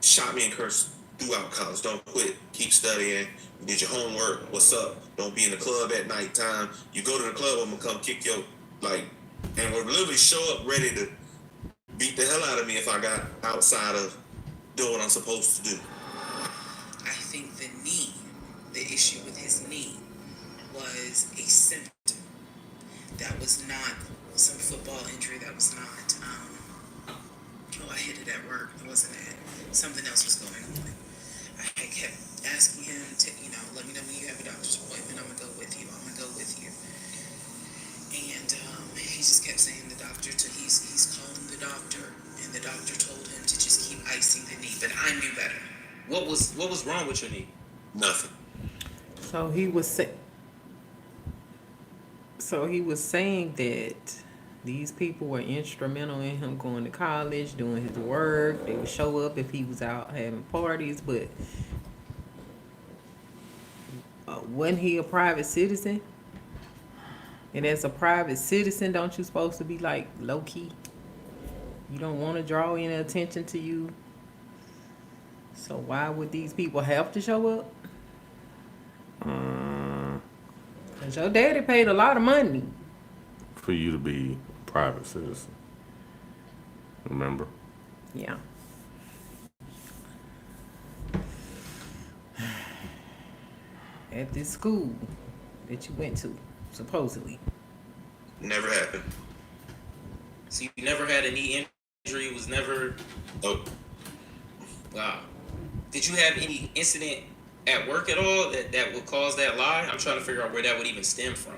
shot me and cursed throughout college. Don't quit. Keep studying. You did your homework. What's up? Don't be in the club at nighttime. You go to the club, I'm gonna come kick your and would literally show up ready to beat the hell out of me if I got outside of doing what I'm supposed to do. I think the issue with his knee was a symptom. That was not some football injury. That was not, I hit it at work. It wasn't that. Something else was going on. I kept asking him to, let me know when you have a doctor's appointment. I'm going to go with you. And he just kept saying he's calling the doctor. And the doctor told him to just keep icing the knee. But I knew better. What was wrong with your knee? Nothing. So he was saying that these people were instrumental in him going to college, doing his work. They would show up if he was out having parties, but wasn't he a private citizen? And as a private citizen, don't you supposed to be low key? You don't want to draw any attention to you. So why would these people have to show up? Because your daddy paid a lot of money. For you to be a private citizen. Remember? Yeah. At this school that you went to, supposedly. Never happened. So you never had a knee injury? It was never... Nope. Wow. Did you have any incident at work at all that would cause that lie? I'm trying to figure out where that would even stem from.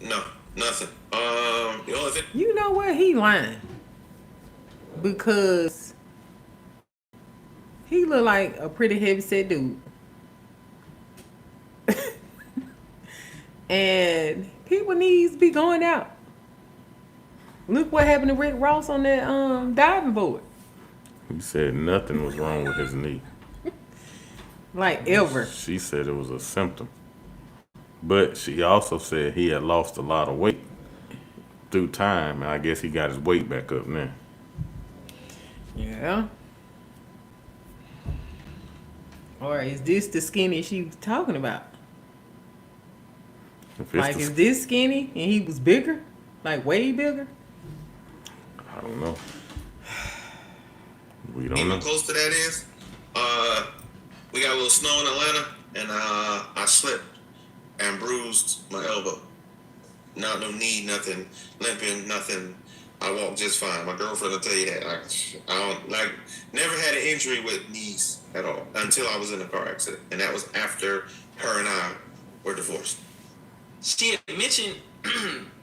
No, nothing. The only thing. You know what? He lying. Because he look like a pretty heavy-set dude. And people needs to be going out. Look what happened to Rick Ross on that diving board. He said nothing was wrong with his knee. Ever. She said it was a symptom. But she also said he had lost a lot of weight through time, and I guess he got his weight back up now. Yeah. Or is this the skinny she was talking about? Is this skinny and he was bigger? Way bigger? I don't know. We don't Even know. close to that is, we got a little snow in Atlanta, and I slipped and bruised my elbow. Not no knee, nothing, limping, nothing. I walk just fine. My girlfriend will tell you that. I don't never had an injury with knees at all until I was in a car accident, and that was after her and I were divorced. She had mentioned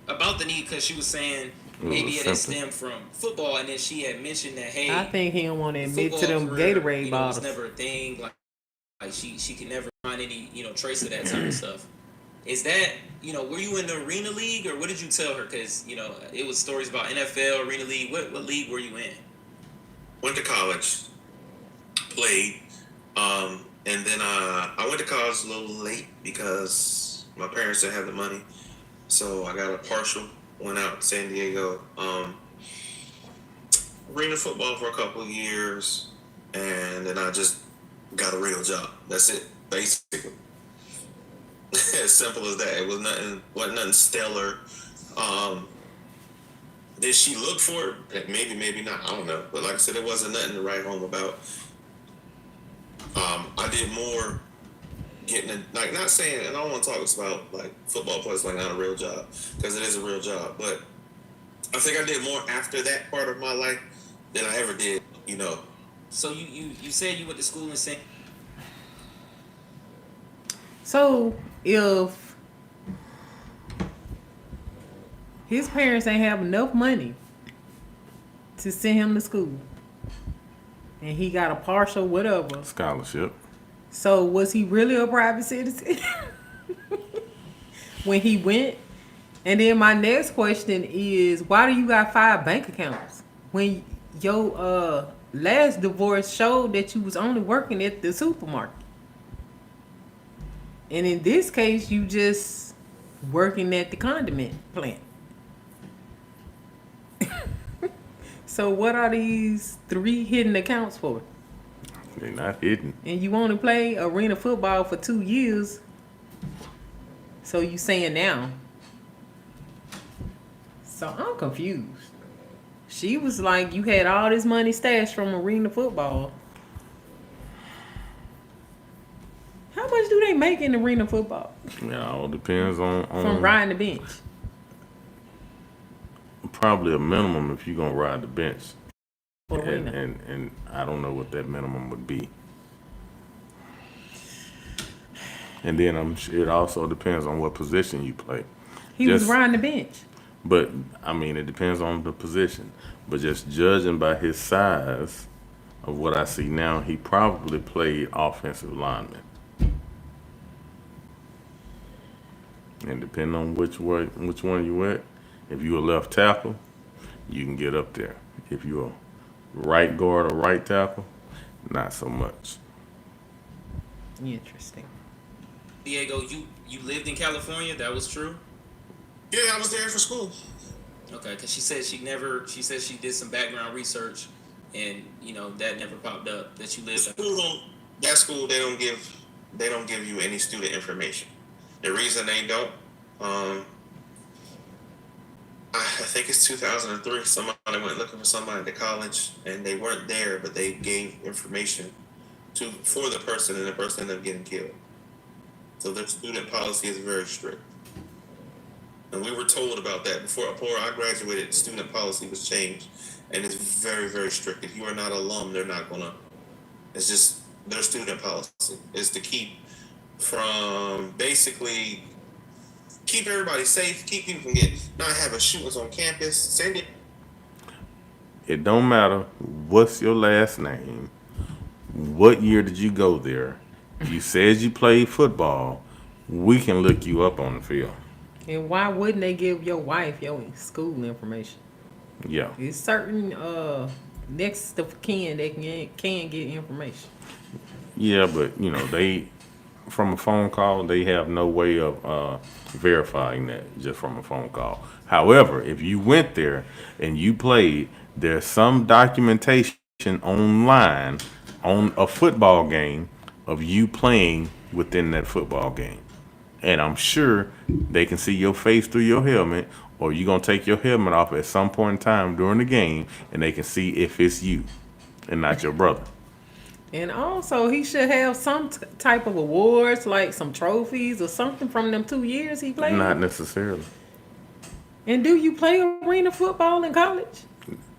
about the knee because she was saying maybe it had stemmed from football, and then she had mentioned that, hey, I think he don't want to admit to them career, Gatorade bottles. It was never a thing. Like she could never find any trace of that type of stuff. Is that were you in the Arena League, or what did you tell her? Because it was stories about NFL, Arena League. What league were you in? Went to college, played, and then I went to college a little late because my parents didn't have the money, so I got a partial. Went out to San Diego, arena football for a couple of years, and then I just got a real job. That's it, basically. As simple as that. It was wasn't nothing stellar. Did she look for it? Maybe, maybe not. I don't know. But like I said, it wasn't nothing to write home about. I did more getting a, like, not saying, and I don't want to talk about like football players like not a real job, because it is a real job. But I think I did more after that part of my life than I ever did. So you said you went to school in St. So if his parents ain't have enough money to send him to school, and he got a partial whatever, Scholarship. so was he really a private citizen when he went? And then my next question is, why do you got 5 bank accounts when your last divorce showed that you was only working at the supermarket? And in this case, you just working at the condiment plant. So what are these 3 hidden accounts for? They're not hidden. And you only play arena football for 2 years. So you saying now? So I'm confused. She was like, you had all this money stashed from arena football. How much do they make in arena football Yeah, all depends on from riding the bench? probably a minimum if you're gonna ride the bench. For And, arena. and I don't know what that minimum would be. And then I'm sure it also depends on what position you play. He was Just- riding the bench. But I mean, it depends on the position. But just judging by his size of what I see now, he probably played offensive lineman. And depending on which one you at, if you're a left tackle, you can get up there. If you're a right guard or right tackle, not so much. Interesting. Diego, you lived in California. That was true. Yeah, I was there for school. Okay, because she said she did some background research, and that never popped up that you lived. That school, they don't give you any student information. The reason they don't, I think it's 2003. Somebody went looking for somebody to college, and they weren't there, but they gave information for the person, and the person ended up getting killed. So their student policy is very strict. And we were told about that before I graduated. Student policy was changed, and it's very, very strict. If you are not alum, they're not gonna. It's just their student policy is to keep everybody safe, keep people from not having shootings on campus. Send it. It don't matter what's your last name, what year did you go there. You said you played football, we can look you up on the field. And why wouldn't they give your wife your school information? Yeah. It's certain next of kin that can get information. Yeah, but they from a phone call, they have no way of verifying that just from a phone call. However, if you went there and you played, there's some documentation online on a football game of you playing within that football game. And I'm sure they can see your face through your helmet, or you're going to take your helmet off at some point in time during the game, and they can see if it's you and not your brother. And also, he should have some type of awards, like some trophies or something from them 2 years he played. Not necessarily. And do you play arena football in college?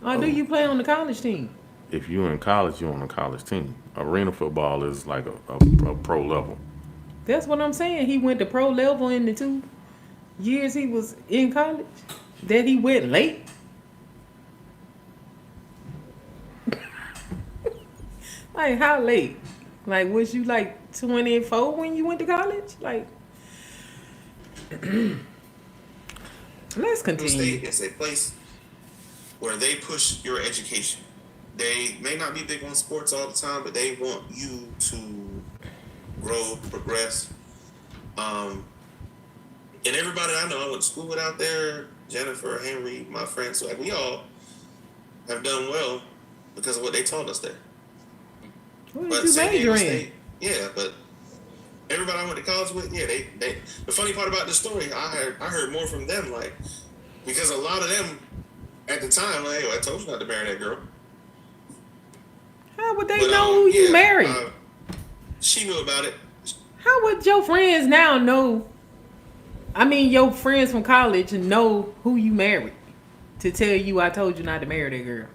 Or do you play on the college team? If you're in college, you're on a college team. Arena football is like a pro level. That's what I'm saying. He went to pro level in the 2 years he was in college. That he went late. Like, how late? Like, was you like 24 when you went to college? Like, let's continue. It's a place where they push your education. They may not be big on sports all the time, but they want you to grow, progress. And everybody I know, I went to school with out there, Jennifer, Henry, my friends, so like we all have done well because of what they taught us there. What But did you San Diego major in? State, yeah, but everybody I went to college with, yeah, they. The funny part about the story, I heard more from them, like, because a lot of them, at the time, like, I told you not to marry that girl. How would they know who you married? She knew about it. How would your friends now know? I mean, your friends from college know who you married to tell you I told you not to marry that girl.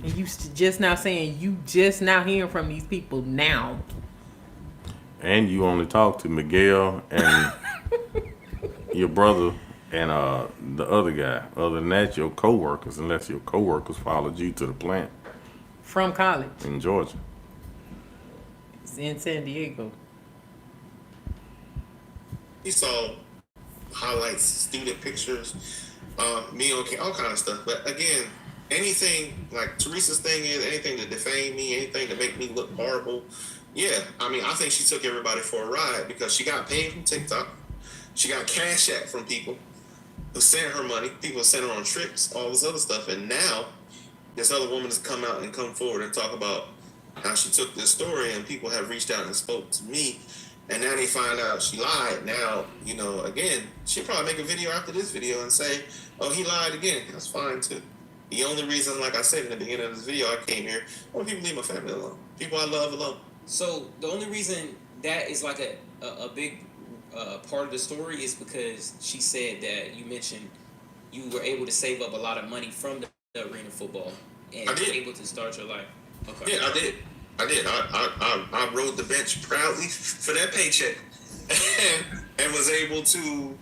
And you just now saying you just now hearing from these people now. And you only talk to Miguel and your brother and the other guy. Other than that, your coworkers, unless your coworkers followed you to the plant From college. in Georgia. It's in San Diego. He saw highlights, student pictures, me on all kind of stuff. But again, anything like Teresa's thing is anything to defame me, anything to make me look horrible. Yeah, I mean, I think she took everybody for a ride because she got paid from TikTok. She got CashApp from people who sent her money. People sent her on trips, all this other stuff. And now this other woman has come out and come forward and talk about how she took this story and people have reached out and spoke to me. And now they find out she lied. Now, you know, again, she'll probably make a video after this video and say, oh, he lied again. That's fine, too. The only reason, like I said in the beginning of this video, I came here, I want people to leave my family alone. People I love alone. So the only reason that is like a big part of the story is because she said that you mentioned you were able to save up a lot of money from the arena football and were able to start your life. Okay. Yeah, I did. I rode the bench proudly for that paycheck and was able to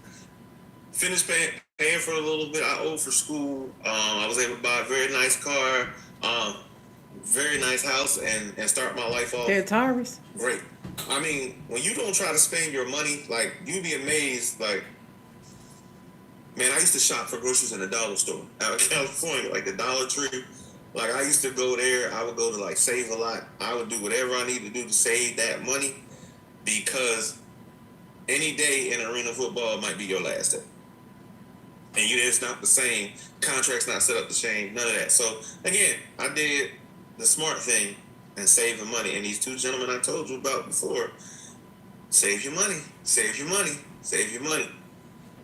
finish paying for a little bit I owed for school. I was able to buy a very nice car, very nice house, and start my life off. They're Taurus. Great. I mean, when you don't try to spend your money, like, you'd be amazed. Like, man, I used to shop for groceries in a dollar store out of California, like the Dollar Tree. Like, I used to go there. I would go to, like, Save a Lot. I would do whatever I need to do to save that money because any day in arena football might be your last day. And it's not the same. Contract's not set up the same. None of that. So, again, I did the smart thing and save the money. And these two gentlemen I told you about before, save your money, save your money, save your money.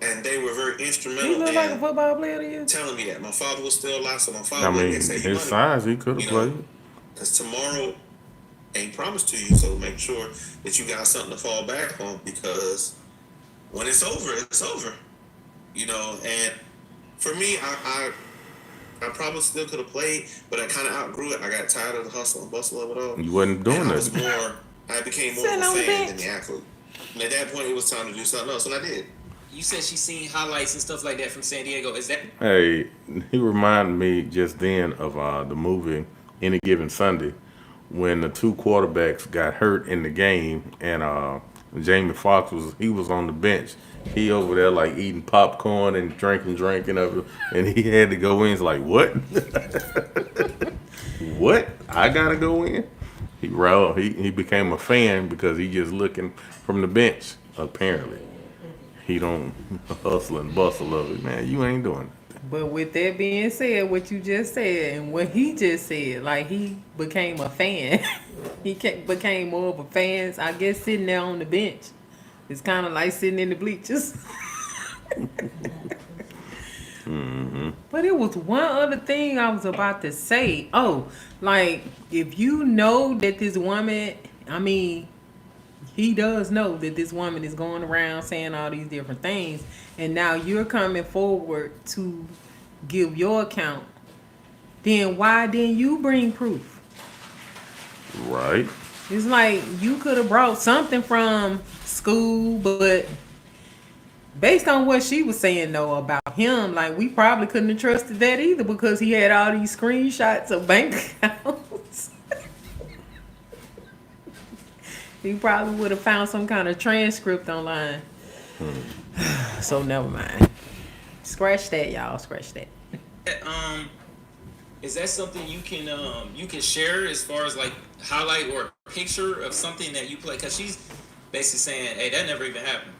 And they were very instrumental He look like a football player to you? telling me that. My father was still alive, so my father would say, his size, he could have played. Because tomorrow ain't promised to you, so make sure that you got something to fall back on because when it's over, it's over. You know, and for me, I probably still could have played, but I kind of outgrew it. I got tired of the hustle and bustle of it all. You wasn't doing that. I became more of a fan than the athlete. And at that point, it was time to do something else, and I did. You said she's seen highlights and stuff like that from San Diego. Is that? Hey, he reminded me just then of the movie Any Given Sunday when the two quarterbacks got hurt in the game and Jamie Foxx was on the bench. He over there like eating popcorn and drinking of it, and he had to go in. He's like, what? What? I gotta go in? He became a fan because he just looking from the bench. Apparently, he don't hustle and bustle of it, man. You ain't doing it. But with that being said, what you just said and what he just said, like he became a fan. He became more of a fan. I guess sitting there on the bench. It's kind of like sitting in the bleachers. Mm-hmm. But it was one other thing I was about to say. Oh, like if you know that this woman, I mean, he does know that this woman is going around saying all these different things, and now you're coming forward to give your account, then why didn't you bring proof? Right. It's like you could have brought something from school, but based on what she was saying though about him, like we probably couldn't have trusted that either because he had all these screenshots of bank accounts. He probably would have found some kind of transcript online. So never mind. Scratch that, y'all. Scratch that. Is that something you can share as far as like highlight or a picture of something that you play? Because she's basically saying, hey, that never even happened.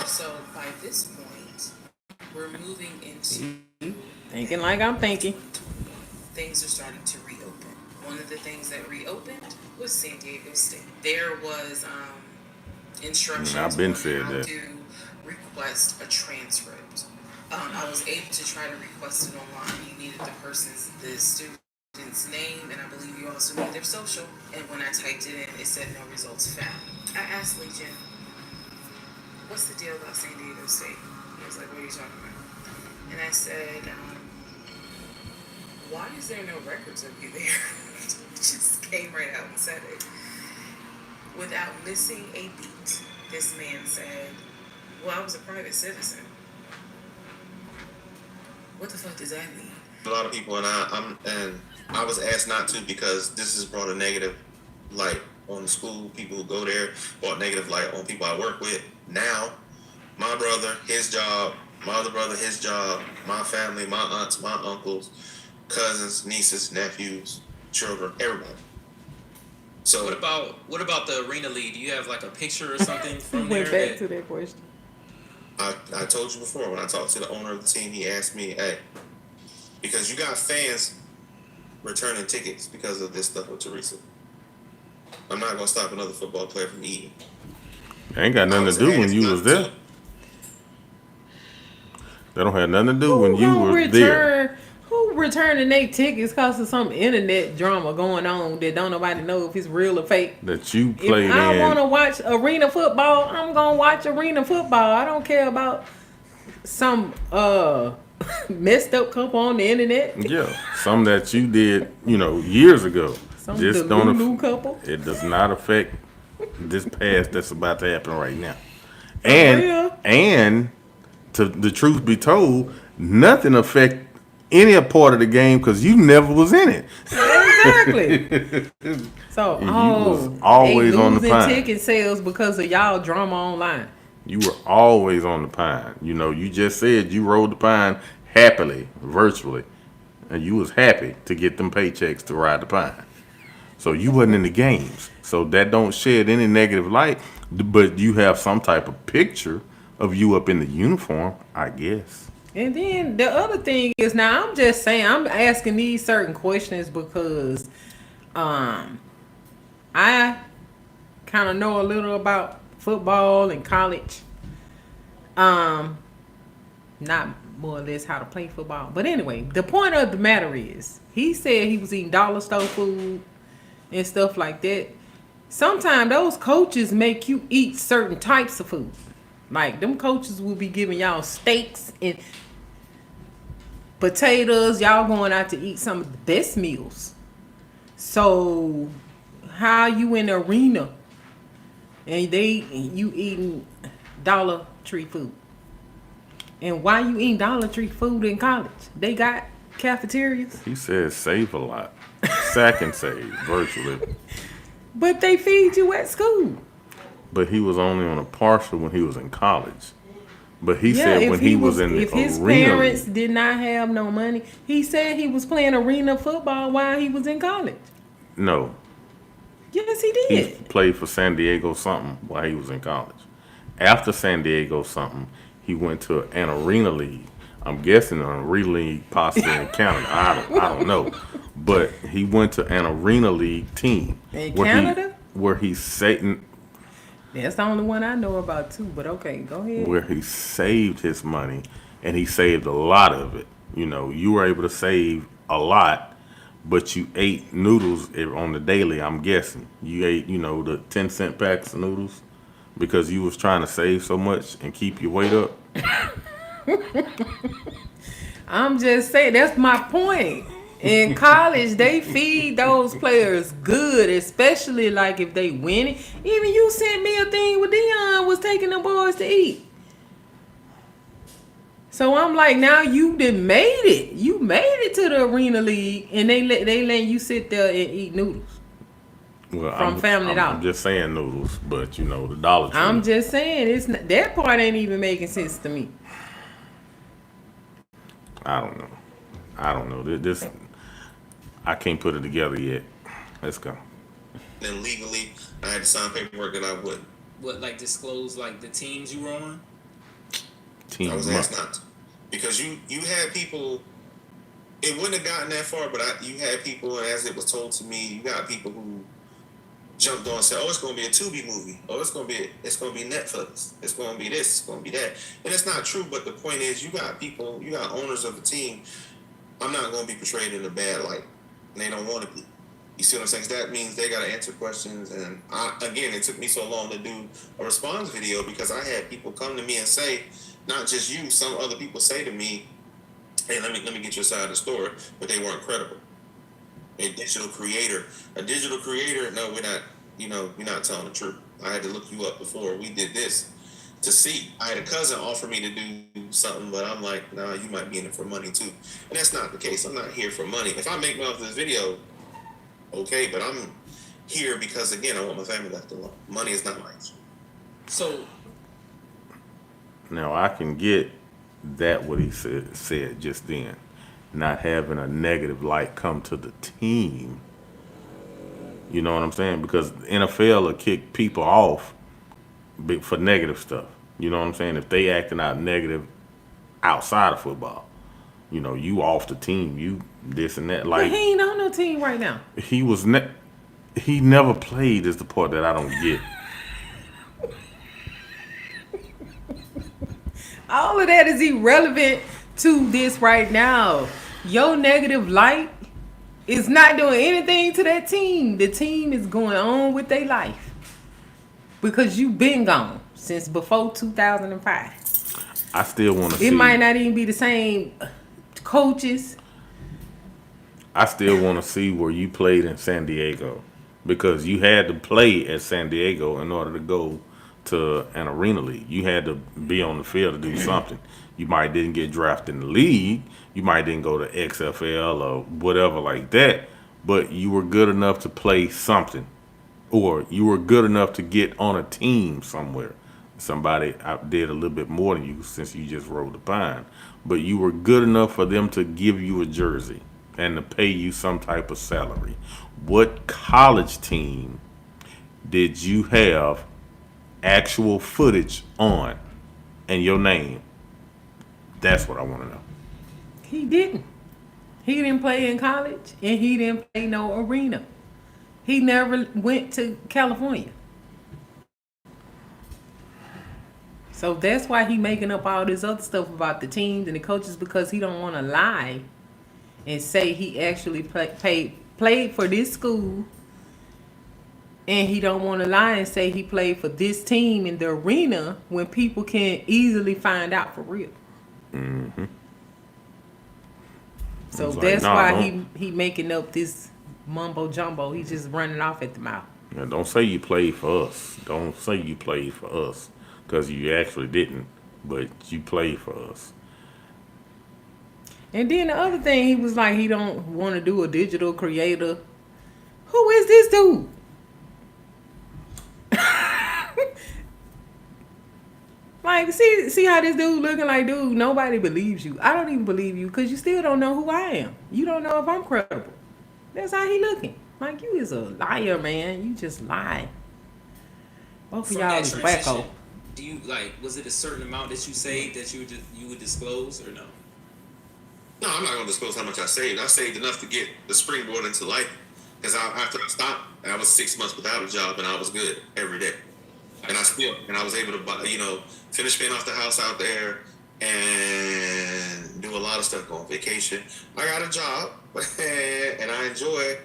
So by this point, we're moving into Thinking like I'm thinking. things are starting to reopen. One of the things that reopened was San Diego State. There was instructions I've been on said how that. to request a transcript. I was able to try to request it online. You needed the student's name, and I believe you also needed their social. And when I typed it in, it said no results found. I asked Legion, what's the deal about San Diego State? He was like, what are you talking about? And I said, why is there no records of you there? Just came right out and said it. Without missing a beat, this man said, well, I was a private citizen. What the fuck does that mean? A lot of people, and I was asked not to because this has brought a negative light on the school. People who go there brought negative light on people I work with. Now, my brother, his job, my other brother, his job, my family, my aunts, my uncles, cousins, nieces, nephews, children, everybody. So What about the arena league? Do you have like a picture or something from Went there? back to that question. I told you before when I talked to the owner of the team, he asked me, hey, because you got fans returning tickets because of this stuff with Teresa. I'm not gonna stop another football player from eating. Ain't got nothing to do when you was there. That don't have nothing to do when you were there. Who returning their tickets cause of some internet drama going on that don't nobody know if it's real or fake? That you played in. If I want to watch arena football, I'm gonna watch arena football. I don't care about some messed up couple on the internet. Yeah, some that you did, years ago. Some Just Delulu couple. It does not affect this past that's about to happen right now. real? And to the truth be told, nothing affect any part of the game because you never was in it. Exactly. So, was always they on the losing pine. ticket sales because of y'all drama online. You were always on the pine. You just said you rode the pine happily, virtually. And you was happy to get them paychecks to ride the pine. So you wasn't in the games. So that don't shed any negative light. But you have some type of picture of you up in the uniform, I guess. And then the other thing is, now I'm just saying, I'm asking these certain questions because I kind of know a little about football and college. Not more or less how to play football. But anyway, the point of the matter is, he said he was eating dollar store food and stuff like that. Sometimes those coaches make you eat certain types of food. Like, them coaches will be giving y'all steaks and potatoes. Y'all going out to eat some of the best meals. So, how you in the arena and you eating Dollar Tree food? And why you eating Dollar Tree food in college? They got cafeterias. He said save a lot. Sack and save, virtually. But they feed you at school. But he was only on a partial when he was in college. But he said when he was in the if his arena parents league. did not have no money, he said he was playing arena football while he was in college. No. Yes, he He did. played for San Diego something while he was in college. After San Diego something, he went to an arena league. I'm guessing an arena league possibly in Canada. I don't know. But he went to an arena league team. In where Canada? Where he saved, That's the only one I know about too. But okay, go ahead. where he saved his money, and he saved a lot of it. You were able to save a lot, but you ate noodles on the daily. I'm guessing you ate, the 10-cent packs of noodles because you was trying to save so much and keep your weight up. I'm just saying, that's my point. In college, they feed those players good, especially like if they win it. Even you sent me a thing with Dion was taking the boys to eat. So I'm like, now you done made it. You made it to the arena league, and they let you sit there and eat noodles. Well, From Family Dollar. I'm just saying noodles, but the Dollar Tree. I'm just saying, it's not, that part ain't even making sense to me. I don't know. This I can't put it together yet. Let's go. Then legally, I had to sign paperwork that I wouldn't. What, like disclose like the teams you were on? Team I was asked month. not to. Because you had people, it wouldn't have gotten that far, but you had people, and as it was told to me, you got people who jumped on and said, "Oh, it's going to be a Tubi movie. Oh, it's going to be Netflix. It's going to be this. It's going to be that." And it's not true. But the point is, you got people, you got owners of the team. I'm not going to be portrayed in a bad light, and they don't want to be. You see what I'm saying? 'Cause that means they got to answer questions. And again, it took me so long to do a response video because I had people come to me and say, not just you, some other people say to me, "Hey, let me get your side of the story," but they weren't credible. A digital creator, no, we're not. We're not telling the truth. I had to look you up before we did this to see. I had a cousin offer me to do something, but I'm like, nah, you might be in it for money too. And that's not the case. I'm not here for money. If I make money off this video, okay, but I'm here because, again, I want my family left alone. Money is not my issue. So Now I can get that what he said just then, not having a negative light come to the team. You know what I'm saying? Because the NFL will kick people off for negative stuff. You know what I'm saying? If they acting out negative outside of football, you off the team, you this and that. But Like he ain't on no team right now. he never played is the part that I don't get. All of that is irrelevant to this right now. Your negative light is not doing anything to that team. The team is going on with their life because you've been gone since before 2005. I still want to see. It might not even be the same coaches. I still want to see where you played in San Diego, because you had to play at San Diego in order to go to an arena league. You had to be on the field to do something. You might didn't get drafted in the league. You might didn't go to XFL or whatever like that, but you were good enough to play something, or you were good enough to get on a team somewhere. Somebody did a little bit more than you since you just rode the pine, but you were good enough for them to give you a jersey and to pay you some type of salary. What college team did you have actual footage on and your name? That's what I want to know. He didn't. He didn't play in college, and he didn't play no arena. He never went to California. So that's why he making up all this other stuff about the teams and the coaches, because he don't want to lie and say he actually played for this school, and he don't want to lie and say he played for this team in the arena when people can easily find out for real. Mm-hmm. So It's that's like, nah, why he making up this mumbo jumbo. He's just running off at the mouth. Now, don't say you played for us. Don't say you played for us, because you actually didn't, but you played for us. And then the other thing, he was like, he don't want to do a digital creator. Who is this dude? Like, see how this dude looking like, dude, nobody believes you. I don't even believe you because you still don't know who I am. You don't know if I'm credible. That's how he looking. Like, you is a liar, man. You just lie. Both of from y'all that is transition, wacko. do you was it a certain amount that you saved that you would disclose or no? No, I'm not going to disclose how much I saved. I saved enough to get the springboard into life. Because after I stopped, I was 6 months without a job, and I was good every day. And I was able to buy, finish paying off the house out there and do a lot of stuff, go on vacation. I got a job, and I enjoyed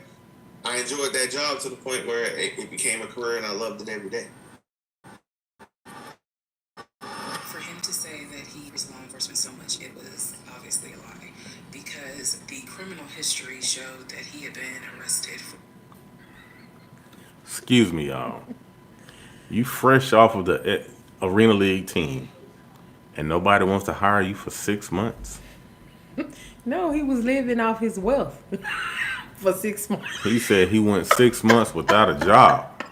that job to the point where it became a career, and I loved it every day. For him to say that he was law enforcement so much, it was obviously a lie, because the criminal history showed that he had been arrested for. Excuse me, y'all. You fresh off of the Arena League team, and nobody wants to hire you for 6 months? No, he was living off his wealth for 6 months. He said he went 6 months without a job.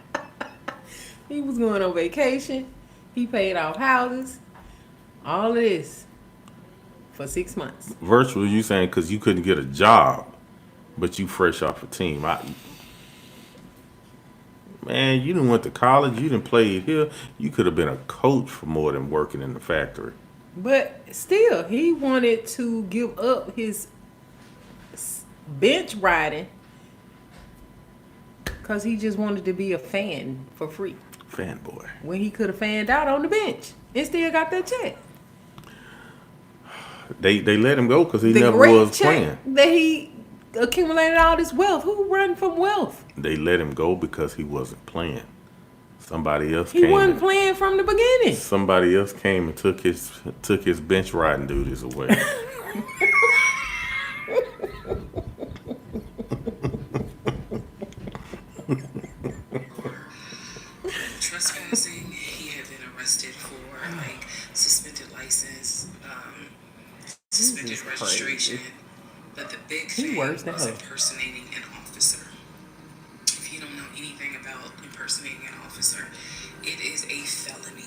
He was going on vacation. He paid off houses. All of this for 6 months. Virtual, you saying because you couldn't get a job, but you fresh off a team. Man, you didn't went to college. You didn't play here. You could have been a coach for more than working in the factory. But still, he wanted to give up his bench riding because he just wanted to be a fan for free. Fanboy. When he could have fanned out on the bench and still got that check. They let him go because he The never great was check playing. that he accumulated all this wealth. Who run from wealth? They let him go because he wasn't playing. Somebody else He came. wasn't playing from the beginning. Somebody else came and took his bench riding duties away. Trespassing, he had been arrested for like suspended license, suspended Jesus registration. Christ. But the big He thing worse than was her. impersonating an officer. If you don't know anything about impersonating an officer, it is a felony.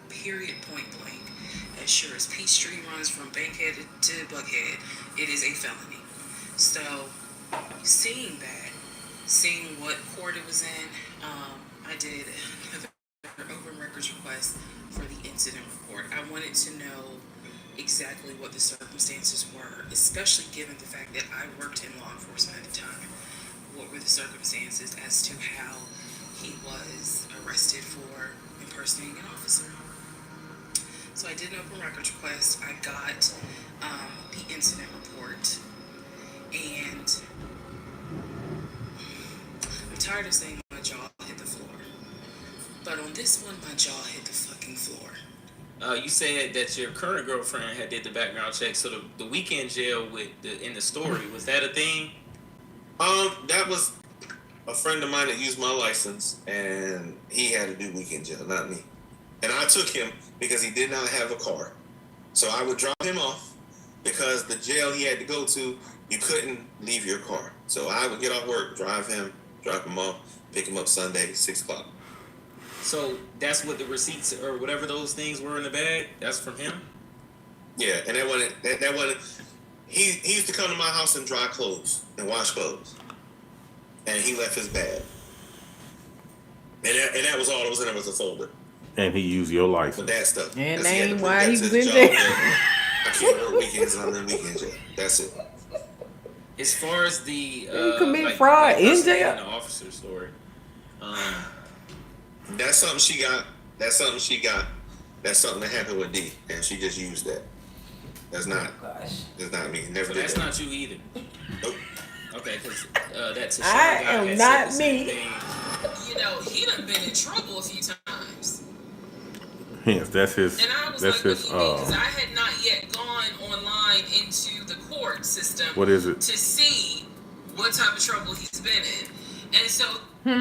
Period, point blank. As sure as Peachtree runs from Bankhead to Buckhead, it is a felony. So, seeing that, seeing what court it was in, I did another open records request for the incident report. I wanted to know exactly what the circumstances were, especially given the fact that I worked in law enforcement at the time. What were the circumstances as to how he was arrested for impersonating an officer? So I did an open records request. I got the incident report, and I'm tired of saying my jaw hit the floor, but on this one, my jaw hit the fucking floor. You said that your current girlfriend had did the background check. So the weekend jail in the story, was that a thing? That was a friend of mine that used my license, and he had to do weekend jail, not me. And I took him because he did not have a car. So I would drop him off because the jail he had to go to, you couldn't leave your car. So I would get off work, drive him, drop him off, pick him up Sunday, 6 o'clock. So that's what the receipts or whatever those things were in the bag. That's from him. Yeah, and that wasn't. He used to come to my house and dry clothes and wash clothes, and he left his bag. And that was all that was in it, was a folder. And he used your But license. that stuff. And Because he had to name bring why that he to was his in job. there. I can't work weekends and I'm in weekend jail. That's it. As far as the You commit fraud in impersonating jail? the officer story. That's something she got. That's something she got. That's something that happened with D, and she just used that. That's not. Gosh. That's not me. Never So did that's that. not you either. Nope. Okay, because that's a I am not me. You know, he done been in trouble a few times. Hence, that's his. And I was That's like, his. what do you mean? Because I had not yet gone online into the court system What is it? to see what type of trouble he's been in. And so,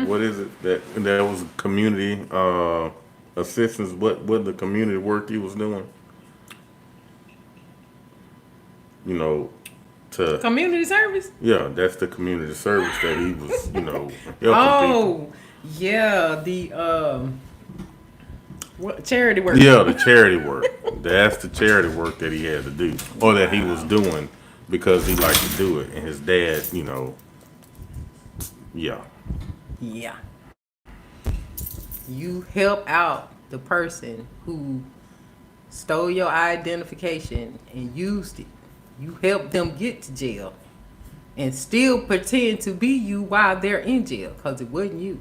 What is it that was community assistance? What the community work he was doing? You know, to Community service? yeah, that's the community service that he was. You know, helping people. Oh, yeah. The what charity work? Yeah, the charity work. That's the charity work that he had to do, or that he was doing because he liked to do it, and his dad, you know, yeah. Yeah. You help out the person who stole your identification and used it. You help them get to jail and still pretend to be you while they're in jail because it wasn't you.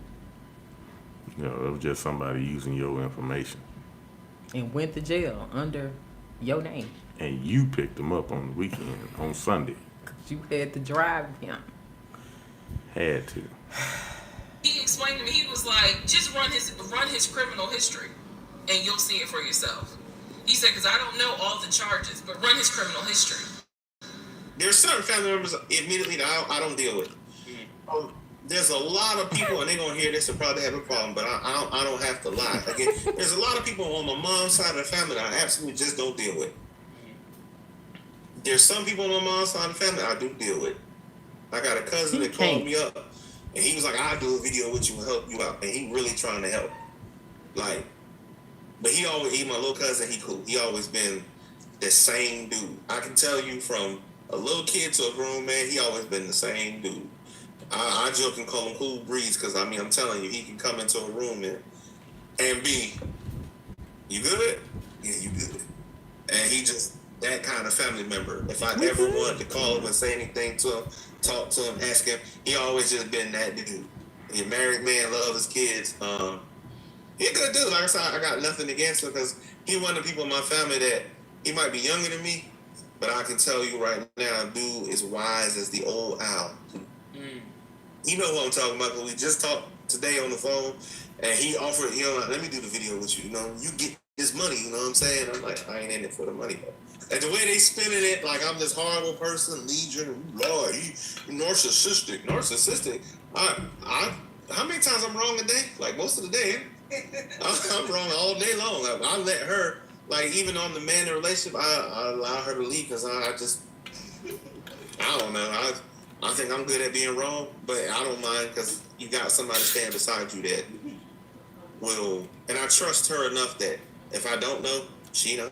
You know, it was just somebody using your information, And went to jail under your name and you picked him up on the weekend on Sunday. because you had to drive him. Had to. he explained to me, he was like, just run his criminal history and you'll see it for yourself. He said, because I don't know all the charges, but run his criminal history. There's certain family members immediately that I don't deal with. There's a lot of people, and they're gonna hear this and probably have a problem, but I don't have to lie. Again, there's a lot of people on my mom's side of the family that I absolutely just don't deal with. There's some people on my mom's side of the family I do deal with. I got a cousin that called me up, and he was like, "I'll do a video with you and help you out," and he really trying to help. Like, but he my little cousin, he cool. He always been the same dude. I can tell you from a little kid to a grown man, he always been the same dude. I joke and call him Cool Breeze because, I mean, I'm telling you, he can come into a room and be, you good? Yeah, you good. And he just, that kind of family member. If I ever wanted to call him and say anything to him, talk to him, ask him, he always just been that dude. He a married man, love his kids. He a good dude. Like I said, I got nothing against him because he one of the people in my family that he might be younger than me, but I can tell you right now, dude is wise as the old owl. You know what I'm talking about, because we just talked today on the phone, and he offered, let me do the video with you, you get this money, you know what I'm saying? I'm like, I ain't in it for the money, though. And the way they spinning it, like I'm this horrible person, legion, Lord, you narcissistic. How many times I'm wrong a day? Like most of the day. I'm wrong all day long. I let her, like even on the man in relationship, I allow her to leave because I don't know. I think I'm good at being wrong, but I don't mind because you got somebody standing beside you that will, and I trust her enough that if I don't know, she knows.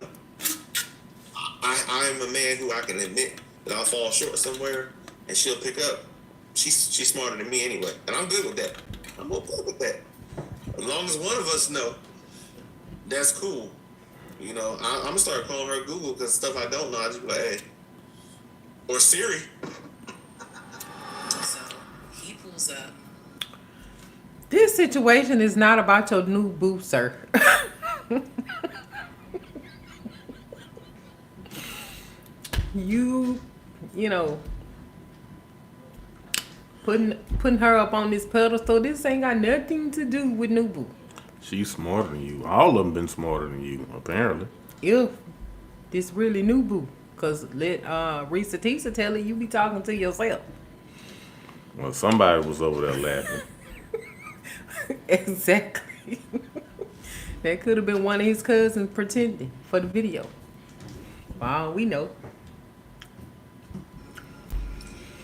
I'm a man who I can admit that I'll fall short somewhere, and she'll pick up. She's smarter than me anyway, and I'm good with that. I'm okay with that. As long as one of us know, that's cool. I'm gonna start calling her Google because stuff I don't know, I just be like, hey, or Siri. So he pulls up. This situation is not about your new boo, sir. you know, putting her up on this pedestal. This ain't got nothing to do with new boo. She's smarter than you. All of them been smarter than you, apparently. If this really new boo, cause let Risa Tisa tell you be talking to yourself. Well, somebody was over there laughing. Exactly. That could have been one of his cousins pretending for the video. For all we know.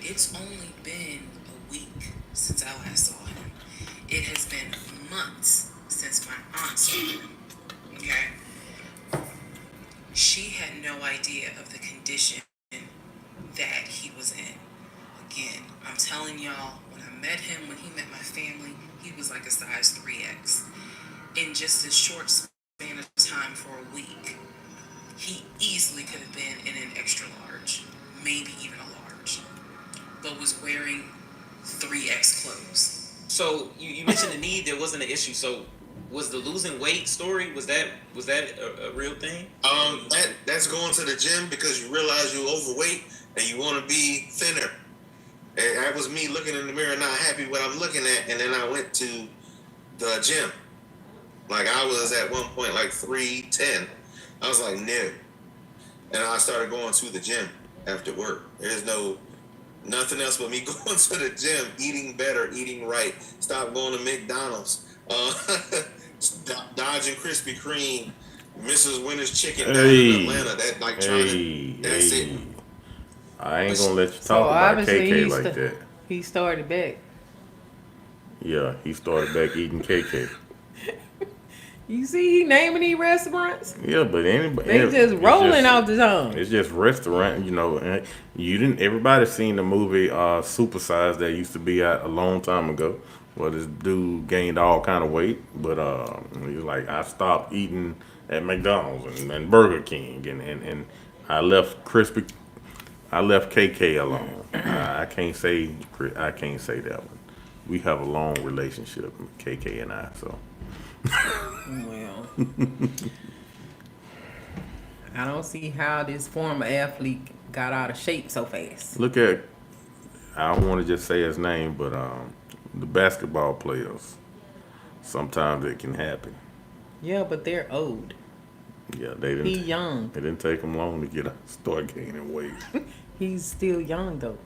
It's only been a week since I last saw him. It has been months since my aunt saw him. Okay? She had no idea of the condition that he was in. Again, I'm telling y'all, when I met him, when he met my family, he was like a size 3X. In just a short span of time for a week, he easily could have been in an extra large, maybe even a large, but was wearing 3X clothes. So you mentioned the knee. There wasn't an issue. So was the losing weight story? Was that a real thing? That's going to the gym because you realize you're overweight and you want to be thinner. And that was me looking in the mirror, not happy what I'm looking at, and then I went to the gym. Like I was at one point like 310. I was like, no. And I started going to the gym after work. There's nothing else but me going to the gym, eating better, eating right. Stop going to McDonald's. Dodging Krispy Kreme, Mrs. Winter's Chicken down in Atlanta. That's it. I ain't gonna let you talk about KK like that. He started back. Yeah, he started back eating KK. You see, he naming these restaurants. Yeah, but anybody They just rolling off the tongue. It's just restaurant, and you didn't. Everybody seen the movie Supersize that used to be out a long time ago. Well, this dude gained all kind of weight, but he was like, I stopped eating at McDonald's and Burger King, and I left KK alone. I can't say that one. We have a long relationship, KK and I. So. Well, I don't see how this former athlete got out of shape so fast. Look at, I don't want to just say his name, but the basketball players. Sometimes it can happen. Yeah, but they're old. Yeah, they didn't. He young. It didn't take him long to start gaining weight. He's still young though,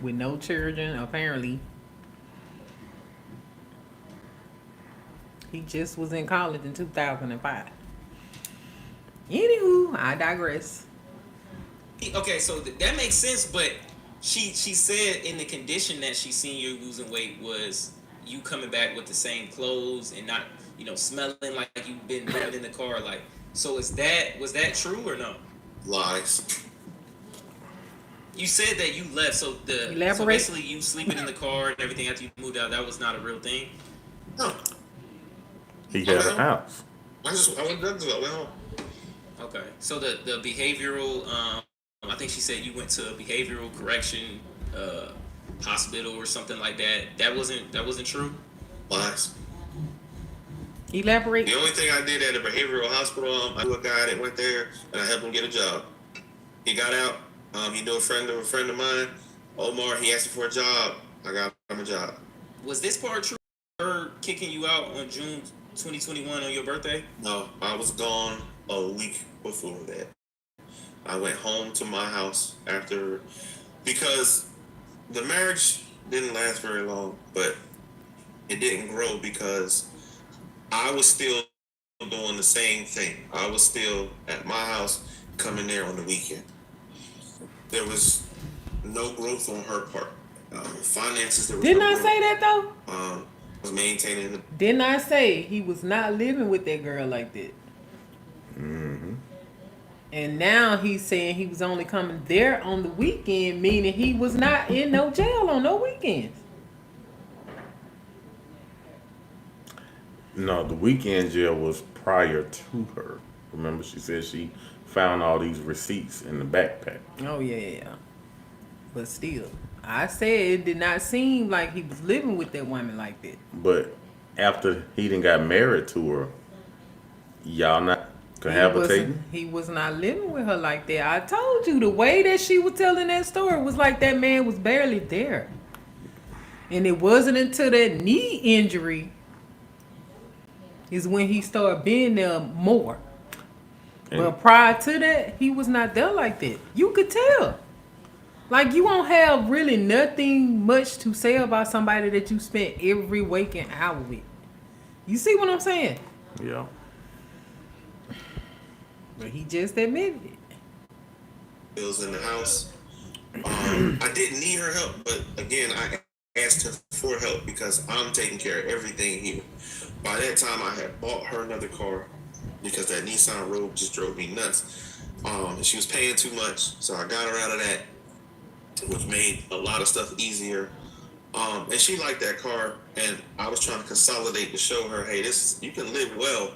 with no children apparently. He just was in college in 2005. Anywho, I digress. Okay, so that makes sense, but she said in the condition that she seen you losing weight was you coming back with the same clothes and not, smelling like you've been living in the car. Like, so was that true or no? Lies. You said that you left, so basically you sleeping in the car and everything after you moved out, that was not a real thing? No. He had a house. I went home. Okay, so the behavioral, I think she said you went to a behavioral correction hospital or something like that. That wasn't true. Lies. Elaborate. The only thing I did at a behavioral hospital, I knew a guy that went there, and I helped him get a job. He got out. He knew a friend of mine, Omar. He asked me for a job. I got him a job. Was this part true? Her kicking you out on June 2021 on your birthday? No, I was gone a week before that. I went home to my house after, because the marriage didn't last very long, but it didn't grow because I was still doing the same thing. I was still at my house, coming there on the weekend. There was no growth on her part. Finances, there was Didn't no I growth. say that though? Was maintaining the. Didn't I say he was not living with that girl like that? Mm-hmm. And now he's saying he was only coming there on the weekend, meaning he was not in no jail on no weekends. No, the weekend jail was prior to her. Remember, she said she found all these receipts in the backpack. Oh yeah. But still, I said it did not seem like he was living with that woman like that. But after he done got married to her, y'all not cohabitating? He was not living with her like that. I told you the way that she was telling that story was like that man was barely there. And it wasn't until that knee injury is when he started being there more. But prior to that, he was not there like that. You could tell. Like, you won't have really nothing much to say about somebody that you spent every waking hour with. You see what I'm saying? Yeah. But he just admitted it. Bills in the house. I didn't need her help, but again, I asked her for help because I'm taking care of everything here. By that time, I had bought her another car because that Nissan Rogue just drove me nuts. And she was paying too much, so I got her out of that, which made a lot of stuff easier. And she liked that car, and I was trying to consolidate to show her, hey, this you can live well,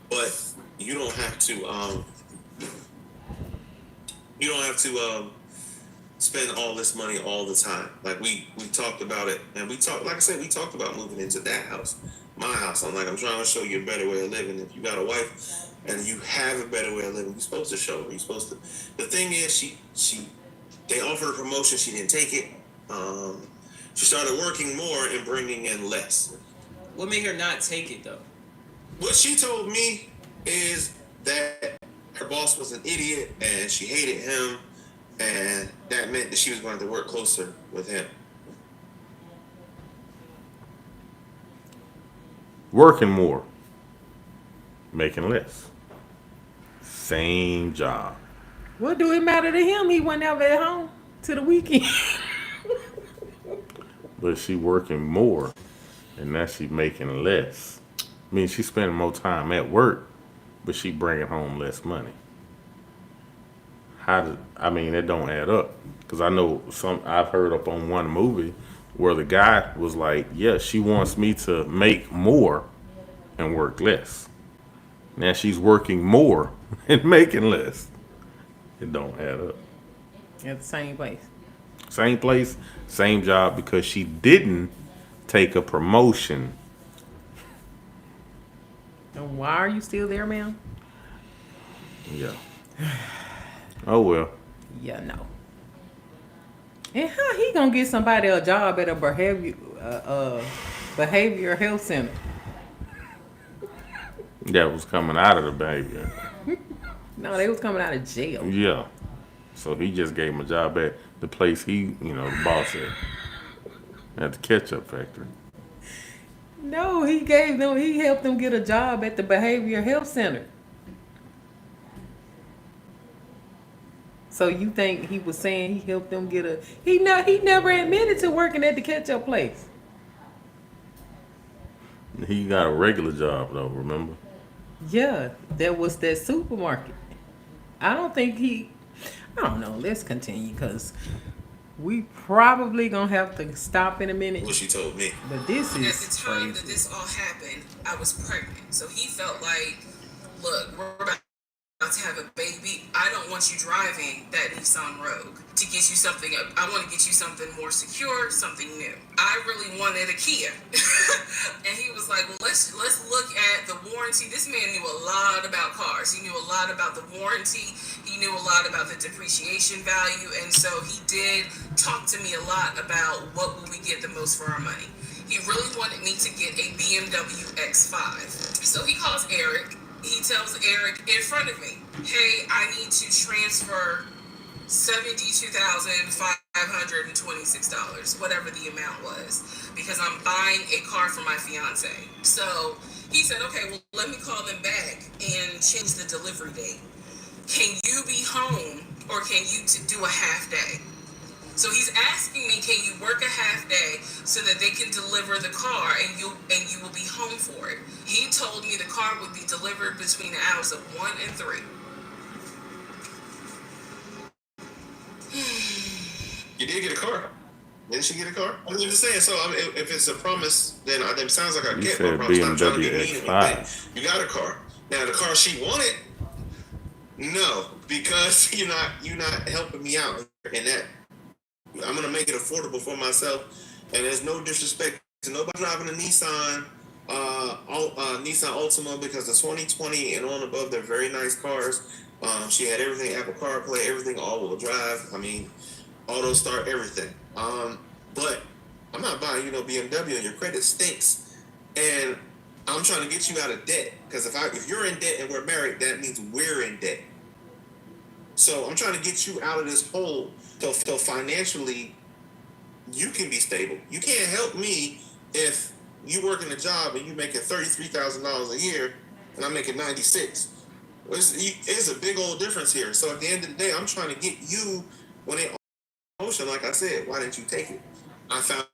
but you don't have to spend all this money all the time. Like we talked about it, and we talked about moving into that house, my house. I'm trying to show you a better way of living. If you got a wife and you have a better way of living, you're supposed to show her. You're supposed to. The thing is, they offered a promotion. She didn't take it. She started working more and bringing in less. What made her not take it though? What she told me is that her boss was an idiot and she hated him, and that meant that she was going to work closer with him. Working more, making less. Same job. What do it matter to him? He wasn't ever at home to the weekend. But she working more, and now she making less. I mean, she spending more time at work, but she bringing home less money. It don't add up. Because I know I've heard up on one movie where the guy was like, yeah, she wants me to make more and work less. Now she's working more and making less. It don't add up. At the same place. Same place, same job, because she didn't take a promotion. And why are you still there, ma'am? Yeah. Oh well. Yeah, no. And how he gonna get somebody a job at a behavior health center? That was coming out of the behavior. No, they was coming out of jail. Yeah. So he just gave him a job at the place the boss at the ketchup factory. No, he helped them get a job at the behavior health center. So you think he was saying he helped them get he never admitted to working at the ketchup place. He got a regular job though, remember? Yeah, that was that supermarket. I don't know. Let's continue because we probably gonna have to stop in a minute. What she told me. But this At is the time crazy. that this all happened, I was pregnant. So he felt like, look, we're about to have a baby, I don't want you driving that Nissan Rogue to get you something. I want to get you something more secure, something new. I really wanted a Kia, and he was like, "Well, let's look at the warranty." This man knew a lot about cars. He knew a lot about the warranty. He knew a lot about the depreciation value, and so he did talk to me a lot about what will we get the most for our money. He really wanted me to get a BMW X5. So he calls Eric. He tells Eric in front of me, "Hey, I need to transfer $72,526, whatever the amount was, because I'm buying a car for my fiance." So he said, "Okay, well, let me call them back and change the delivery date. Can you be home, or can you do a half day?" So he's asking me, "Can you work a half day so that they can deliver the car and you will be home for it?" He told me the car would be delivered between the hours of 1 and 3. You did get a car. Didn't she get a car? I'm just saying. So I mean, if it's a promise, then it sounds like I You get my said promise. I'm trying to BMW be mean with X5. it. You got a car. Now the car she wanted, no, because you're not helping me out in that. I'm gonna make it affordable for myself, and there's no disrespect to nobody driving a Nissan Nissan Altima, because the 2020 and on above, they're very nice cars. She had everything, Apple CarPlay, everything, all-wheel drive. I mean, auto start, everything. But I'm not buying you no BMW, and your credit stinks. And I'm trying to get you out of debt, because if you're in debt and we're married, that means we're in debt. So I'm trying to get you out of this hole, so financially you can be stable. You can't help me if you work in a job and you making $33,000 a year and I'm making 96. It's a big old difference here. So at the end of the day, I'm trying to get you when they motion. Like I said, why didn't you take it? I found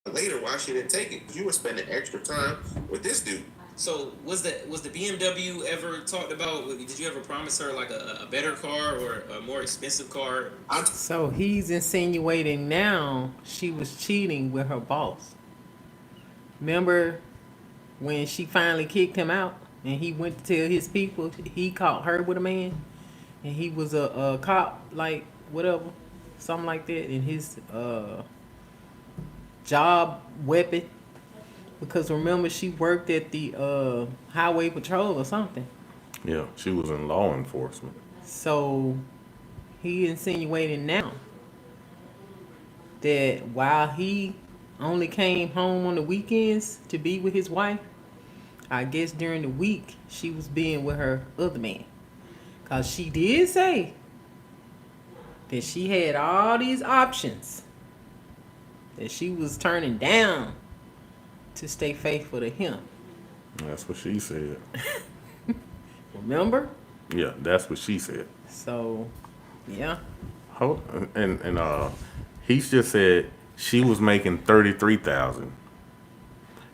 out later why she didn't take it. You were spending extra time with this dude. So was the BMW ever talked about? Did you ever promise her like a better car or a more expensive car? So he's insinuating now she was cheating with her boss. Remember when she finally kicked him out and he went to tell his people he caught her with a man, and he was a cop, like whatever, something like that, in his job weapon. Because remember, she worked at the highway patrol or something. Yeah, she was in law enforcement. So he insinuating now that while he only came home on the weekends to be with his wife, I guess during the week she was being with her other man. Cause she did say that she had all these options that she was turning down to stay faithful to him. That's what she said. Remember? Yeah, that's what she said. So, yeah. And he just said she was making 33,000,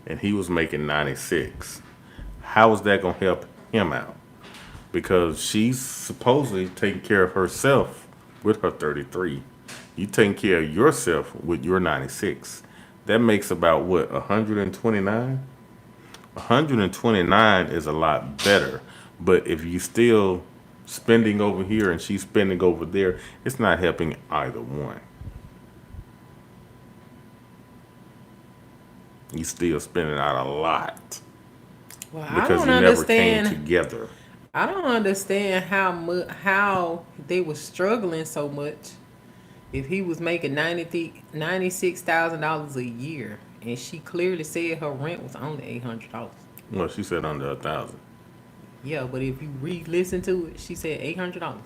and he was making 96. How is that gonna help him out? Because she's supposedly taking care of herself with her 33. You taking care of yourself with your 96. That makes about what, 129? 129 is a lot better. But if you still spending over here and she's spending over there, it's not helping either one. You still spending out a lot Well, I because don't you never came understand. together. I don't understand how they were struggling so much. If he was making $96,000 a year, and she clearly said her rent was only $800. Well, she said under 1,000. Yeah, but if you re-listen to it, she said $800,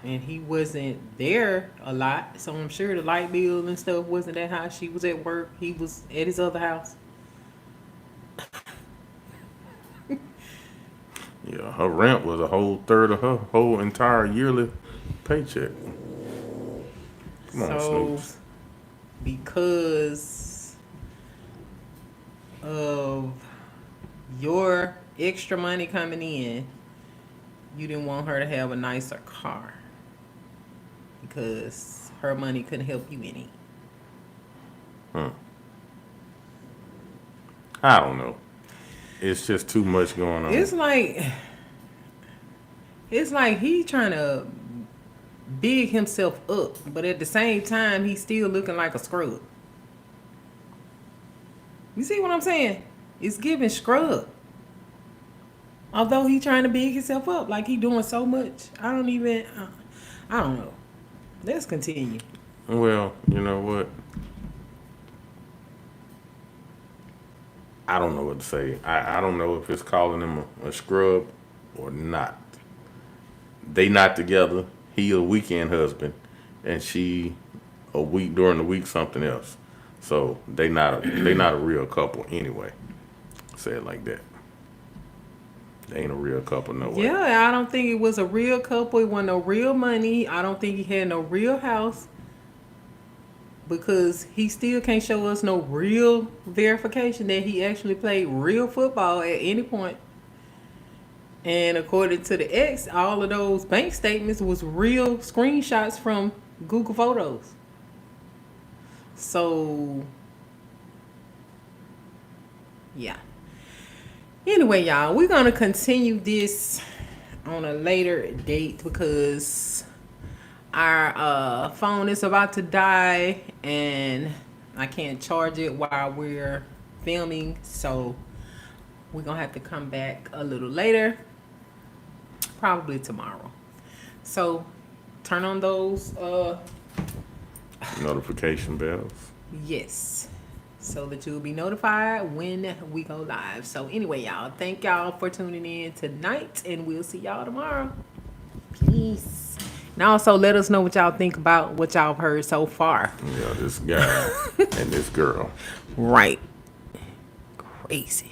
and he wasn't there a lot. So I'm sure the light bill and stuff wasn't that high. She was at work. He was at his other house. Yeah, her rent was a whole third of her whole entire yearly paycheck. Come on, So Snoops. because of your extra money coming in, you didn't want her to have a nicer car because her money couldn't help you any. I don't know. It's just too much going on. It's like he trying to big himself up, but at the same time, he's still looking like a scrub. You see what I'm saying? It's giving scrub. Although he trying to big himself up, like he doing so much. I don't know. Let's continue. Well, you know what? I don't know what to say. I don't know if it's calling him a scrub or not. They not together. He a weekend husband, and she a week during the week something else. So they not a real couple anyway. Say it like that. They ain't a real couple no way. Yeah, I don't think it was a real couple. It wasn't no real money. I don't think he had no real house. Because he still can't show us no real verification that he actually played real football at any point. And according to the ex, all of those bank statements was real screenshots from Google Photos. So, yeah. Anyway, y'all, we're going to continue this on a later date because our phone is about to die and I can't charge it while we're filming. So, we're going to have to come back a little later. Probably tomorrow. So, turn on those notification bells. Yes. So that you'll be notified when we go live. So anyway, y'all, thank y'all for tuning in tonight, and we'll see y'all tomorrow. Peace. And also let us know what y'all think about what y'all heard so far. Yeah, this guy and this girl. Right. Crazy.